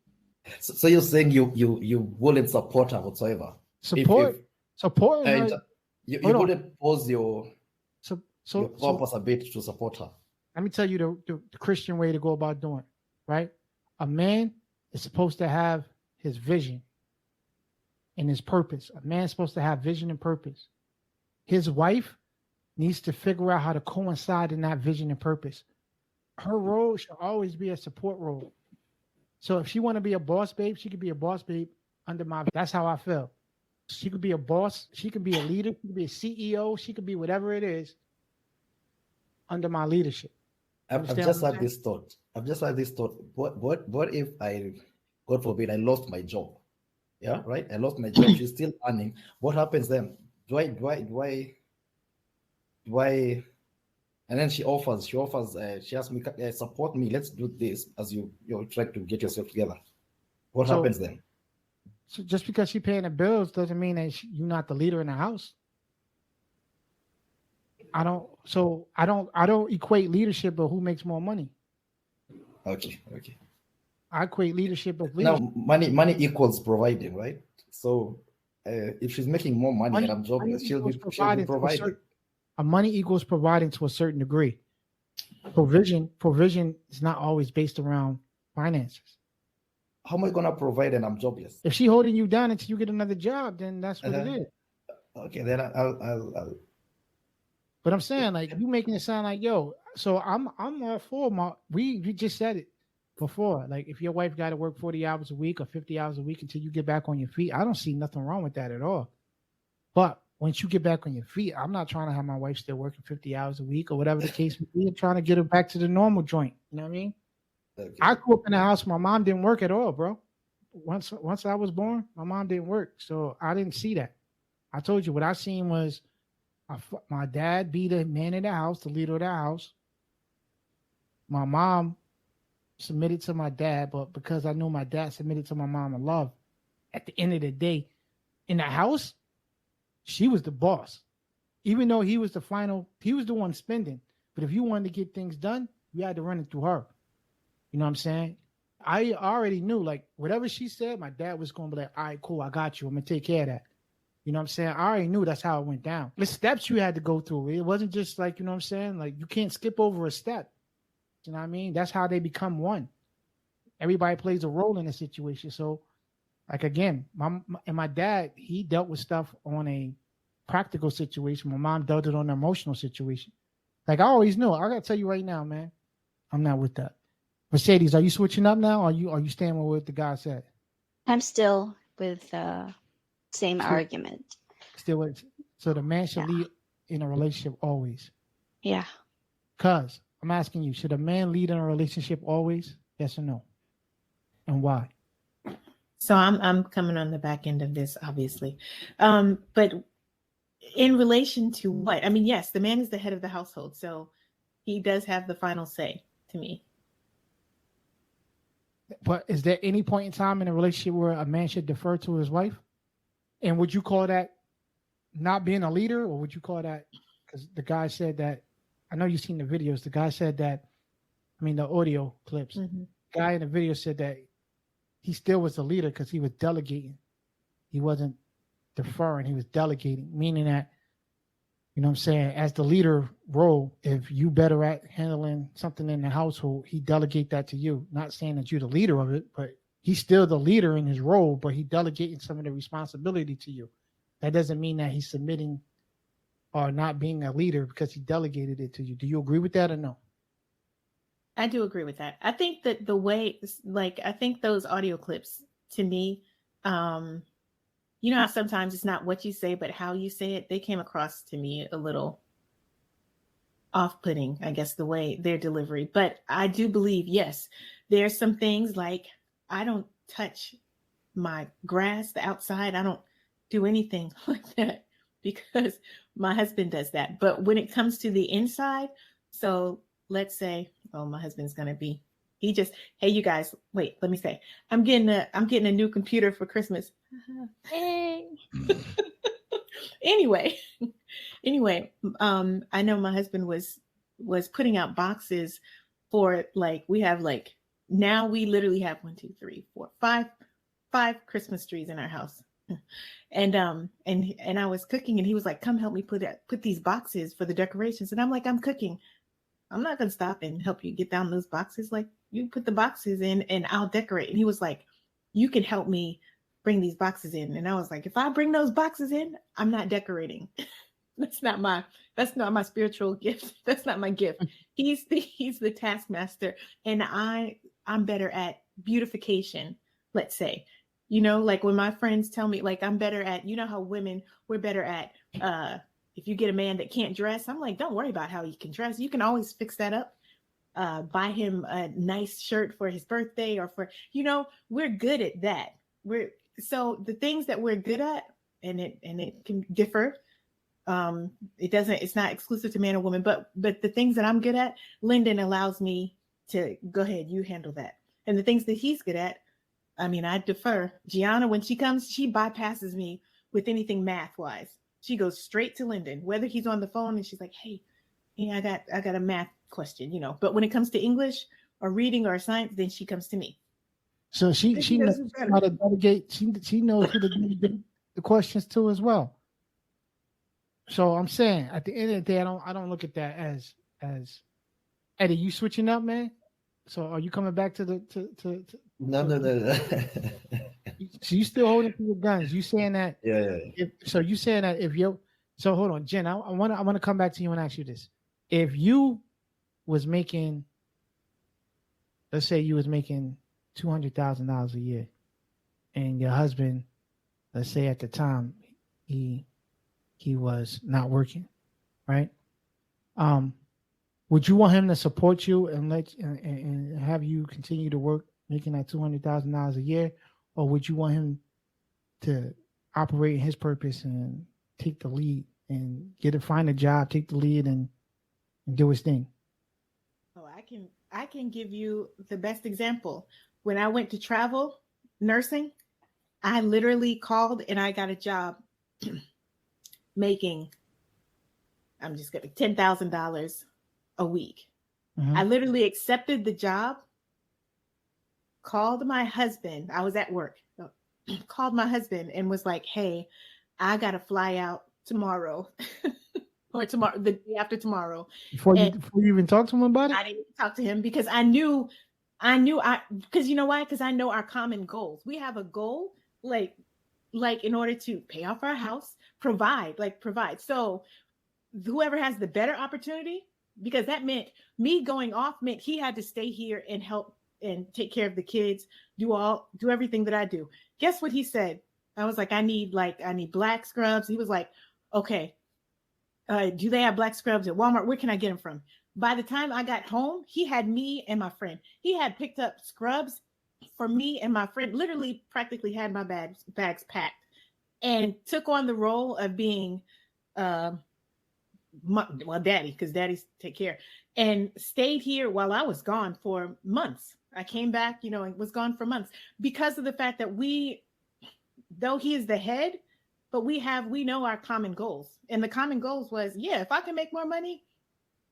So you're saying you wouldn't support her whatsoever? Support her. You wouldn't pose your purpose a bit to support her. Let me tell you the Christian way to go about doing it. right? A man is supposed to have his vision and his purpose. A man's supposed to have vision and purpose. His wife needs to figure out how to coincide in that vision and purpose. Her role should always be a support role. So if she want to be a boss babe, she could be a boss babe under my. That's how I feel. She could be a boss. She could be a leader. She could be a CEO. She could be whatever it is under my leadership. I've just had this thought. What if I, God forbid, I lost my job? Yeah, right. I lost my job. She's still earning. What happens then? Do I? And then she offers. She asks me, support me. Let's do this as you're trying to get yourself together. What happens then? So just because she's paying the bills doesn't mean that you're not the leader in the house. I don't equate leadership of who makes more money. Okay. I equate leadership of leadership. Now, money equals providing, right? So, if she's making more money and I'm jobless, she'll be providing. Money equals providing to a certain degree. Provision is not always based around finances. How am I gonna provide and I'm jobless? If she's holding you down until you get another job, then that's what it is. Okay, then I'll. But I'm saying, like, you making it sound like, yo. So I'm all for we just said it before. Like, if your wife got to work 40 hours a week or 50 hours a week until you get back on your feet, I don't see nothing wrong with that at all. But once you get back on your feet, I'm not trying to have my wife still working 50 hours a week or whatever the case may be. I'm trying to get her back to the normal joint. You know what I mean? Okay. I grew up in a house. My mom didn't work at all, bro. Once I was born, my mom didn't work. So I didn't see that. I told you what I seen was my dad be the man of the house, the leader of the house. My mom submitted to my dad, but because I knew my dad submitted to my mom in love, at the end of the day, in the house, she was the boss. Even though he was the one spending. But if you wanted to get things done, you had to run it through her. You know what I'm saying? I already knew, like, whatever she said, my dad was going to be like, all right, cool, I got you. I'm going to take care of that. You know what I'm saying? I already knew that's how it went down. The steps you had to go through. It wasn't just like, you know what I'm saying? Like, you can't skip over a step. You know what I mean? That's how they become one. Everybody plays a role in the situation. So, like, again, my dad, he dealt with stuff on a practical situation. My mom dealt it on an emotional situation. Like, I always knew. I got to tell you right now, man, I'm not with that. Mercedes, are you switching up now? Or are you staying with what the guy said? I'm still with the same argument. Still with. So the man should lead in a relationship always. Yeah. Cuz I'm asking you, should a man lead in a relationship always? Yes or no? And why? So I'm coming on the back end of this, obviously. But in relation to what? I mean, yes, the man is the head of the household, so he does have the final say to me. But is there any point in time in a relationship where a man should defer to his wife? And would you call that not being a leader, or would you call that, because the guy said that, I know you've seen the videos, the guy said that, I mean, the audio clips, the guy in the video said that he still was a leader because he was delegating. He wasn't deferring, he was delegating, meaning that, you know what I'm saying, as the leader role, if you better at handling something in the household, he delegate that to you. Not saying that you're the leader of it, but he's still the leader in his role, but he delegating some of the responsibility to you. That doesn't mean that he's submitting or not being a leader because he delegated it to you. Do you agree with that or no? I do agree with that. I think that the way, like, I think those audio clips to me, you know how sometimes it's not what you say, but how you say it. They came across to me a little off-putting, I guess, the way their delivery. But I do believe, yes, there's some things like I don't touch my grass, the outside. I don't do anything like that because my husband does that. But when it comes to the inside, so let's say, oh, my husband's going to be, he just, hey, you guys, wait, let me say, I'm getting a new computer for Christmas. Hey. Anyway, I know my husband was putting out boxes for, like, we have, like, now we literally have 1, 2, 3, 4, 5 Christmas trees in our house. And I was cooking and he was like, come help me put these boxes for the decorations. And I'm like, I'm cooking. I'm not going to stop and help you get down those boxes. Like, you put the boxes in and I'll decorate. And he was like, you can help me bring these boxes in. And I was like, if I bring those boxes in, I'm not decorating. That's not my spiritual gift. That's not my gift. He's the taskmaster, and I'm better at beautification, let's say. Like when my friends tell me, like, I'm better at, how women, we're better at if you get a man that can't dress, I'm like, don't worry about how he can dress. You can always fix that up. Buy him a nice shirt for his birthday, or for, we're good at that. So the things that we're good at, and it can differ. It's not exclusive to man or woman, but the things that I'm good at, Lyndon allows me to go ahead, you handle that. And the things that he's good at, I defer. Gianna, when she comes, she bypasses me with anything math wise. She goes straight to Lyndon, whether he's on the phone, and she's like, hey, I got a math question, but when it comes to English or reading or science, then she comes to me. So she knows how to delegate. She knows who to delegate the questions to as well. So I'm saying, at the end of the day, I don't look at that as Eddie. You switching up, man? So are you coming back to the No. So you still holding to your guns? You saying that? Yeah. So you saying that if you so hold on, Jen. I want to come back to you and ask you this: if you was making, let's say you was making $200,000 a year, and your husband, let's say at the time he was not working, right? Would you want him to support you and have you continue to work making that $200,000 a year, or would you want him to operate in his purpose and take the lead and find a job, take the lead and do his thing? Oh, I can give you the best example. When I went to travel nursing, I literally called and I got a job making, I'm just going to $10,000 a week. Mm-hmm. I literally accepted the job, called my husband. I was at work, called my husband and was like, hey, I got to fly out tomorrow or tomorrow, the day after tomorrow. Before you even talk to him about it? I didn't talk to him because I knew, because you know why? Because I know our common goals. We have a goal, like in order to pay off our house, provide. So whoever has the better opportunity, because that meant me going off meant he had to stay here and help and take care of the kids, do everything that I do. Guess what he said? I was like, I need black scrubs. He was like, okay, do they have black scrubs at Walmart? Where can I get them from? By the time I got home, he had me and my friend. He had picked up scrubs for me and my friend, literally practically had my bags packed, and took on the role of being daddy, because daddies take care, and stayed here while I was gone for months. I came back, and was gone for months because of the fact that though he is the head, but we know our common goals. And the common goals was, if I can make more money,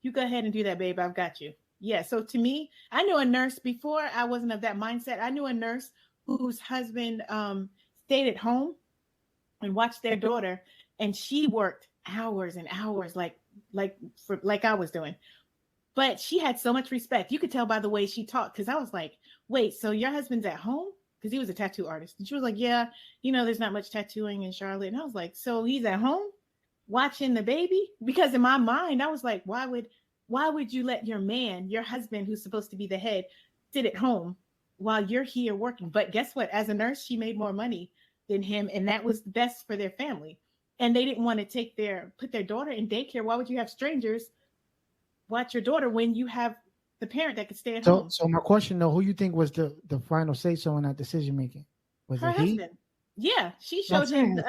you go ahead and do that, babe. I've got you. Yeah. So to me, I knew a nurse before. I wasn't of that mindset. I knew a nurse whose husband stayed at home and watched their daughter, and she worked hours and hours, like I was doing. But she had so much respect. You could tell by the way she talked, because I was like, wait, so your husband's at home? Because he was a tattoo artist. And she was like, yeah, there's not much tattooing in Charlotte. And I was like, so he's at home watching the baby? Because in my mind, I was like, why would you let your man, your husband, who's supposed to be the head, sit at home while you're here working? But guess what? As a nurse, she made more money than him, and that was best for their family. And they didn't want to put their daughter in daycare. Why would you have strangers watch your daughter when you have the parent that could stay at home? So my question though, who you think was the final say so in that decision making? Was her it husband? Yeah, she showed him.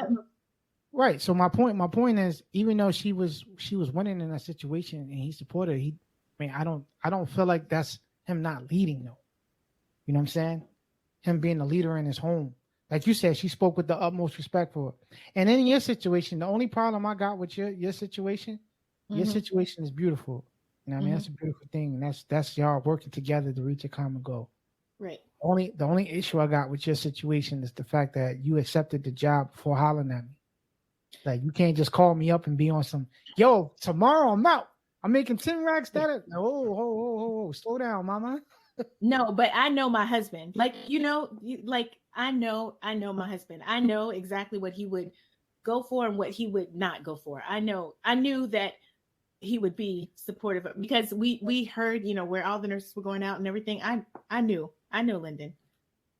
Right. So my point is, even though she was winning in that situation and he supported her, I don't feel like that's him not leading though. You know what I'm saying? Him being a leader in his home. Like you said, she spoke with the utmost respect for her. And in your situation, the only problem I got with your situation, your situation is beautiful. You know what I mean? That's a beautiful thing. And that's y'all working together to reach a common goal. Right. The only issue I got with your situation is the fact that you accepted the job before hollering at me. Like, you can't just call me up and be on some, yo, tomorrow I'm out. I'm making 10 racks. No, slow down, mama. No, but I know my husband. Like, like I know my husband. I know exactly what he would go for and what he would not go for. I knew that he would be supportive of, because we heard, where all the nurses were going out and everything. I knew Lyndon.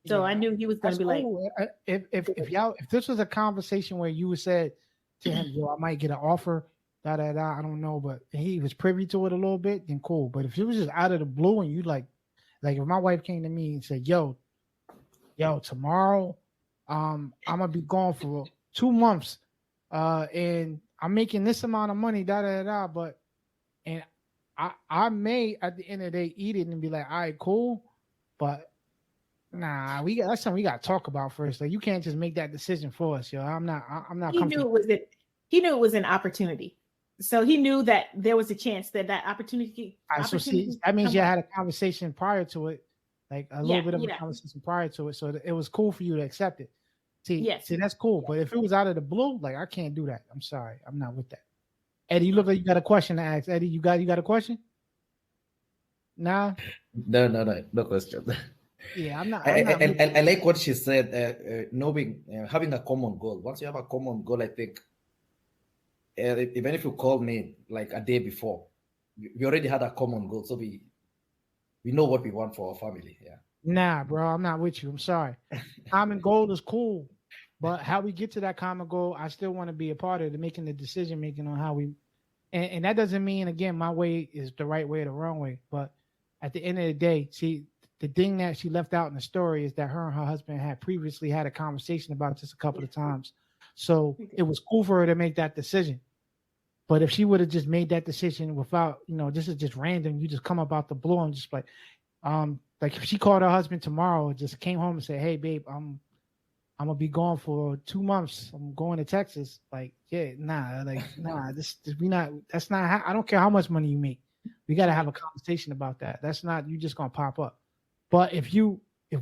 So I knew he was going to be cool. If this was a conversation where you said to him, yo, I might get an offer, I don't know, but he was privy to it a little bit, then cool. But if it was just out of the blue and you like if my wife came to me and said, yo, tomorrow, I'm gonna be gone for 2 months, and I'm making this amount of money, but and I may at the end of the day eat it and be like, all right, cool, but nah, that's something we got to talk about first. Like, you can't just make that decision for us, yo. I'm not he knew it was an opportunity. So he knew that there was a chance that opportunity. So see, that means you had a conversation prior to it, like a little bit of a conversation prior to it, so it was cool for you to accept it. See, that's cool. But if it was out of the blue, like, I can't do that. I'm sorry, I'm not with that. Eddie, you look like you got a question to ask. Eddie, you got a question? Nah. No question. Yeah, I'm not. I like what she said. Knowing, having a common goal. Once you have a common goal, I think. Even if you call me like a day before, we already had a common goal, so we know what we want for our family. Yeah. Nah, bro, I'm not with you. I'm sorry. Common goal is cool, but how we get to that common goal, I still want to be a part of making the decision making on how we. And that doesn't mean, again, my way is the right way or the wrong way. But at the end of the day, see, the thing that she left out in the story is that her and her husband had previously had a conversation about this a couple of times. So it was cool for her to make that decision. But if she would have just made that decision without, this is just random, you just come up out the blue and just like if she called her husband tomorrow and just came home and said, hey, babe, I'm gonna be gone for 2 months. I'm going to Texas. Like, yeah, nah, that's not how, I don't care how much money you make. We got to have a conversation about that. That's not, you just gonna pop up. But if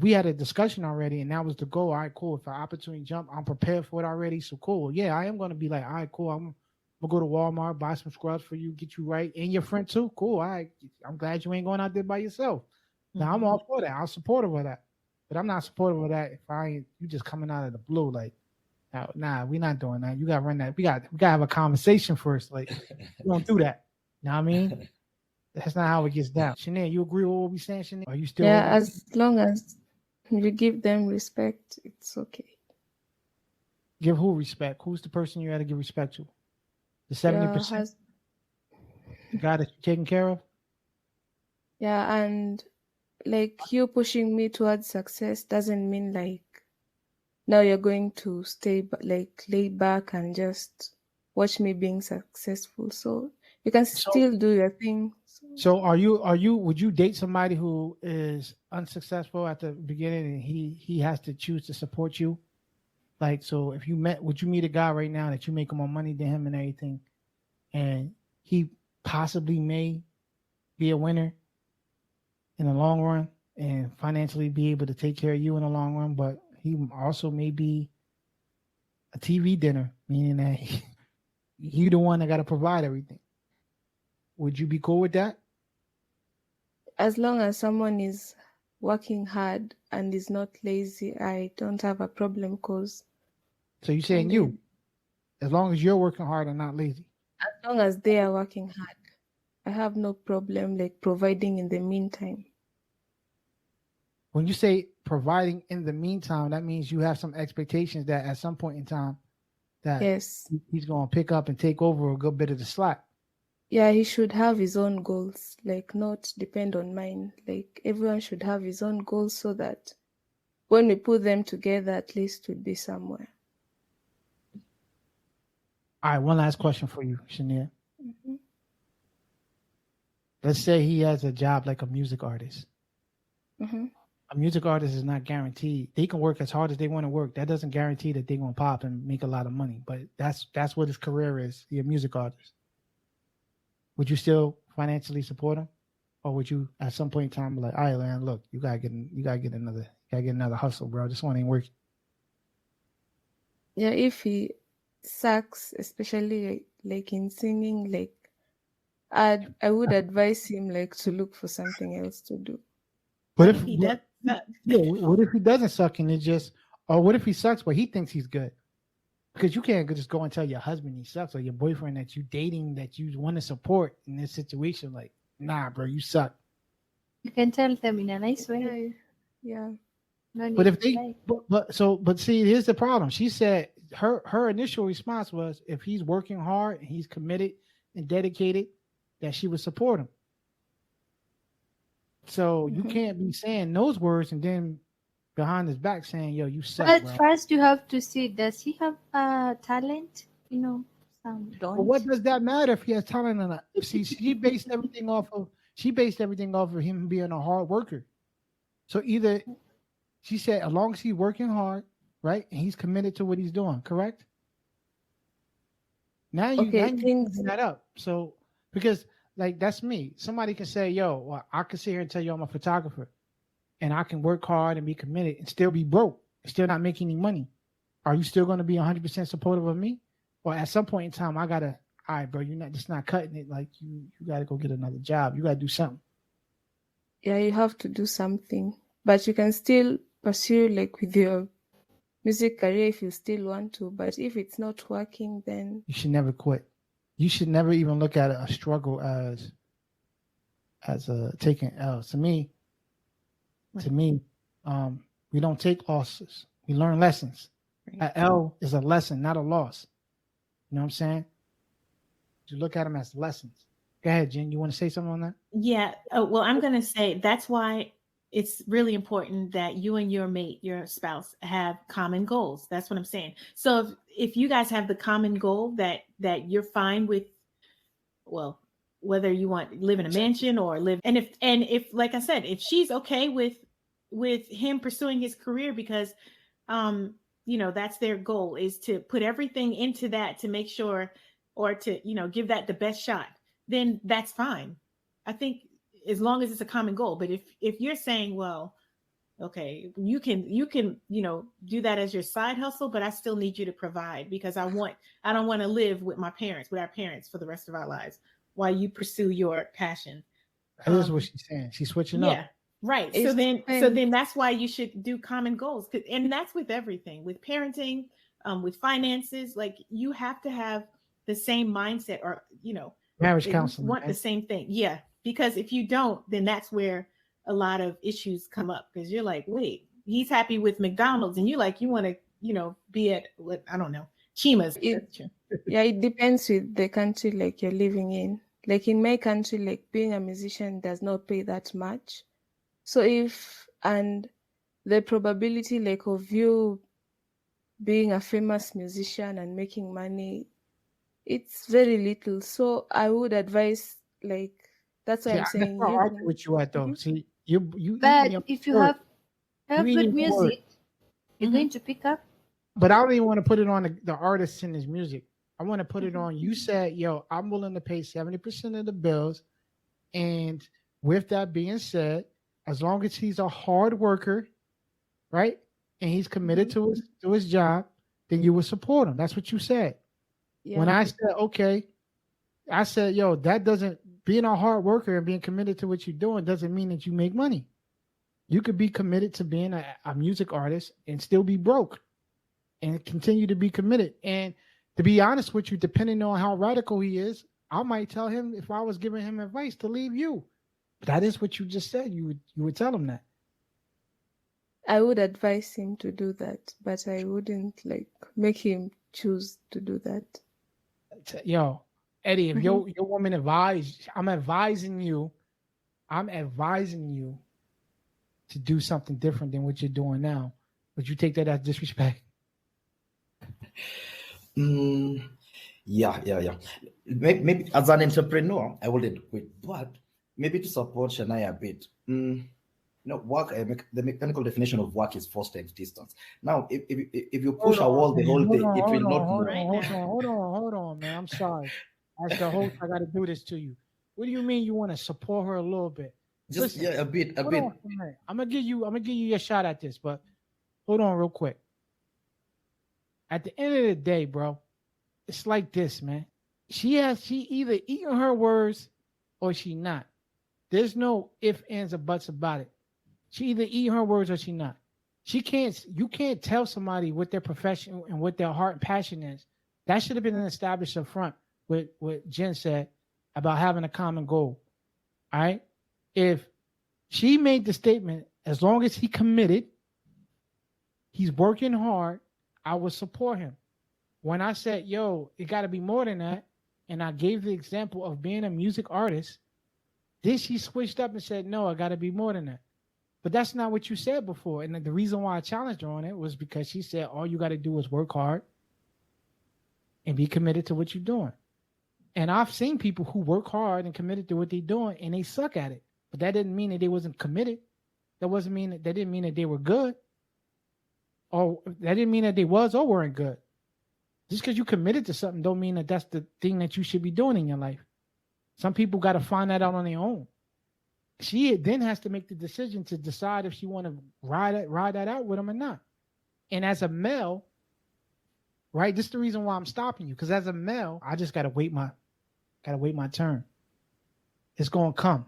we had a discussion already and that was the goal, all right, cool. If an opportunity jump, I'm prepared for it already. So cool. Yeah, I am going to be like, all right, cool. I'm going to go to Walmart, buy some scrubs for you, get you right. And your friend too. Cool. All right. I'm glad you ain't going out there by yourself. Now I'm all for that. I'm supportive of that. But I'm not supportive of that if you just coming out of the blue. Like, nah, we're not doing that. You got to run that. We got to have a conversation first. Like, we don't do that. You know what I mean? That's not how it gets down. Shanae, you agree with what we're saying, Shanae? Are you still? Yeah, as long as you give them respect, it's okay. Give who respect? Who's the person you had to give respect to? The 70%? The guy that you're taking care of? Yeah, and like you pushing me towards success doesn't mean like now you're going to stay like lay back and just watch me being successful. So you can still do your thing. So would you date somebody who is unsuccessful at the beginning and he has to choose to support you? Like, so if would you meet a guy right now that you make more money than him and everything, and he possibly may be a winner in the long run and financially be able to take care of you in the long run, but he also may be a TV dinner, meaning that you're the one that got to provide everything. Would you be cool with that? As long as someone is working hard and is not lazy, I don't have a problem. So you're saying you, as long as you're working hard and not lazy? As long as they are working hard, I have no problem like providing in the meantime. When you say providing in the meantime, that means you have some expectations that at some point in time that he's going to pick up and take over a good bit of the slack. Yeah, he should have his own goals, like not depend on mine. Like everyone should have his own goals so that when we put them together, at least we'll be somewhere. All right, one last question for you, Shania. Mm-hmm. Let's say he has a job like a music artist. Mm-hmm. A music artist is not guaranteed. They can work as hard as they want to work. That doesn't guarantee that they're going to pop and make a lot of money. But that's what his career is. He's a music artist. Would you still financially support him, or would you at some point in time be like, all right, man, look, you gotta get another hustle, bro. This one ain't working. Yeah, if he sucks, especially like in singing, like I would advise him like to look for something else to do. What What if if he does suck? yeah, what if he doesn't suck and it just, or what if he sucks but he thinks he's good? Because you can't just go and tell your husband he sucks or your boyfriend that you dating that you want to support in this situation. Like, nah, bro, you suck. You can tell them in a nice way. Yeah. No But need if to they, like. but see, here's the problem. She said her initial response was if he's working hard and he's committed and dedicated, that she would support him. So you can't be saying those words and then behind his back saying, "Yo, you suck, But bro." first, you have to see, does he have talent? You know, some But don't. what does that matter if he has talent or not? See, she based everything off of him being a hard worker. So either she said, as long as he's working hard, right, and he's committed to what he's doing, correct? Now you Okay, things. bring that up. So because like that's me. Somebody can say, "Yo, well, I can sit here and tell you I'm a photographer, and I can work hard and be committed and still be broke, and still not making any money." Are you still going to be 100% supportive of me? Or at some point in time, I gotta, all right, bro, you're not just not cutting it. Like you gotta go get another job. You gotta do something. Yeah, you have to do something, but you can still pursue like with your music career if you still want to. But if it's not working, then You should never quit. You should never even look at a struggle as a taking L's. To me, we don't take losses. We learn lessons. An L is a lesson, not a loss. You know what I'm saying? You look at them as lessons. Go ahead, Jen. You want to say something on that? Yeah. Well, I'm going to say that's why it's really important that you and your mate, your spouse, have common goals. That's what I'm saying. So if you guys have the common goal that you're fine with, well, whether you want live in a mansion or live, and if like I said, if she's okay with him pursuing his career because that's their goal, is to put everything into that to make sure, or to give that the best shot, then that's fine. I think as long as it's a common goal. But if you're saying, well, okay, you can do that as your side hustle, but I still need you to provide because I don't want to live with our parents for the rest of our lives while you pursue your passion. That is what she's saying. She's switching up. Yeah. Right. So then that's why you should do common goals. And that's with everything, with parenting, with finances. Like you have to have the same mindset, or, Marriage counseling. Want the same thing. Yeah. Because if you don't, then that's where a lot of issues come up, because you're like, wait, he's happy with McDonald's and you want to, be at what, I don't know, Chima's. Yeah, it depends with the country like you're living in. Like in my country, like being a musician does not pay that much. So and the probability like of you being a famous musician and making money, it's very little. So I would advise, like, that's why I'm saying I you argue can. with you at though. See, you. But if you have You eating good your music, word. you're going to pick up. But I don't even want to put it on the artist and his music. I want to put it on. You said, "Yo, I'm willing to pay 70% of the bills," and with that being said, as long as he's a hard worker, right, and he's committed to his job, then you will support him. That's what you said. Yeah. When I said, okay, I said, yo, that doesn't, being a hard worker and being committed to what you're doing doesn't mean that you make money. You could be committed to being a music artist and still be broke and continue to be committed. And to be honest with you, depending on how radical he is, I might tell him, if I was giving him advice, to leave you. That is what you just said. You would tell him that. I would advise him to do that, but I wouldn't like make him choose to do that. Yo, Eddie, if your woman advised, I'm advising you to do something different than what you're doing now. Would you take that as disrespect? Yeah. Maybe as an entrepreneur, I wouldn't quit, but maybe to support Shania a bit. Work. The mechanical definition of work is forced distance. Now, if you push a wall the whole day, it will not move. Hold on, man. I'm sorry. As the host, I got to do this to you. What do you mean you want to support her a little bit? Just Listen, a bit. On, I'm gonna give you your shot at this, but hold on real quick. At the end of the day, bro, it's like this, man. She either eating her words or she not. There's no ifs, ands, or buts about it. She either eat her words or she not. You can't tell somebody what their profession and what their heart and passion is. That should have been established up front with what Jen said about having a common goal. All right. If she made the statement, as long as he committed, he's working hard, I would support him. When I said, yo, it got to be more than that, and I gave the example of being a music artist, then she switched up and said, no, I got to be more than that. But that's not what you said before. And the reason why I challenged her on it was because she said, all you got to do is work hard and be committed to what you're doing. And I've seen people who work hard and committed to what they're doing, and they suck at it. But that didn't mean that they wasn't committed. That didn't mean that they were good. Or that didn't mean that they was or weren't good. Just because you committed to something don't mean that that's the thing that you should be doing in your life. Some people got to find that out on their own. She then has to make the decision to decide if she want to ride that out with him or not. And as a male, right, this is the reason why I'm stopping you. Because as a male, I just gotta wait my turn. It's gonna come.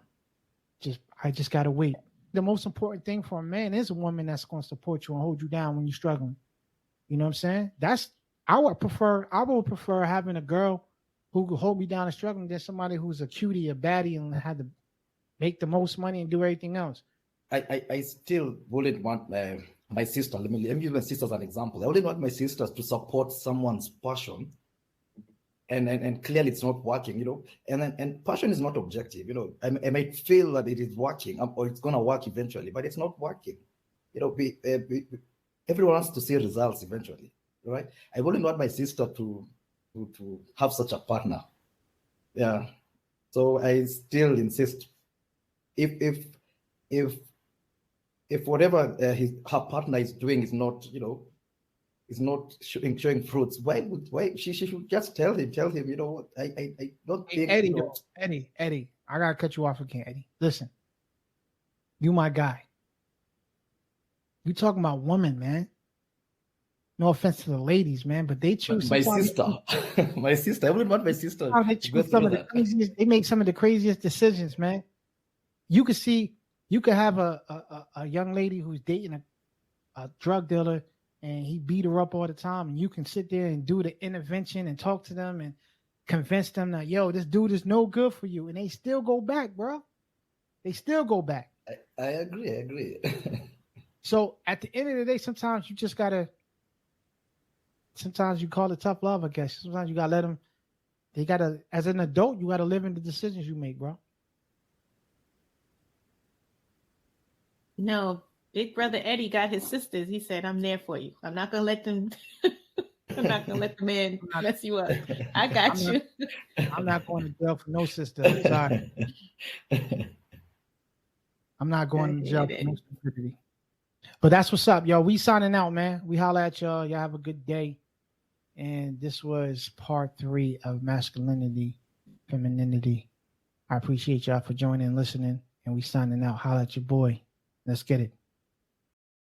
I just gotta wait. The most important thing for a man is a woman that's gonna support you and hold you down when you're struggling. You know what I'm saying? I would prefer having a girl who could hold me down and struggling than somebody who's a cutie, a baddie, and had to make the most money and do everything else. I still wouldn't want my sister. Let me use my sister as an example. I wouldn't want my sisters to support someone's passion, and clearly it's not working, you know. And passion is not objective, you know. I might feel that it is working or it's gonna work eventually, but it's not working. You know, everyone wants to see results eventually, right? I wouldn't want my sister to have such a partner. Yeah. So I still insist. If whatever her partner is doing is not, you know, is not showing fruits, why she should just tell him, you know what, I don't think, Eddie, you know, Eddie, I gotta cut you off again, Eddie. Listen, you my guy. You talking about women, man. No offense to the ladies, man, but they choose my sister. My sister. I wouldn't want my sister. They choose some of the craziest. They make some of the craziest decisions, man. You could have a young lady who's dating a drug dealer, and he beat her up all the time, and you can sit there and do the intervention and talk to them and convince them that, yo, this dude is no good for you, and they still go back, bro. They still go back. I agree. So at the end of the day, sometimes you just gotta. Sometimes you call it tough love, I guess. Sometimes you gotta let them. They gotta, as an adult, you gotta live in the decisions you make, bro. No, Big Brother Eddie got his sisters. He said, I'm there for you. I'm not gonna let them I'm not gonna let the man mess you up. I got you. I'm not going to jail for no sister. I'm sorry. I'm not going to jail for no stupidity. But that's what's up, yo. We signing out, man. We holla at y'all. Y'all have a good day. And this was part 3 of Masculinity, Femininity. I appreciate y'all for joining and listening. And we signing out. Holla at your boy. Let's get it.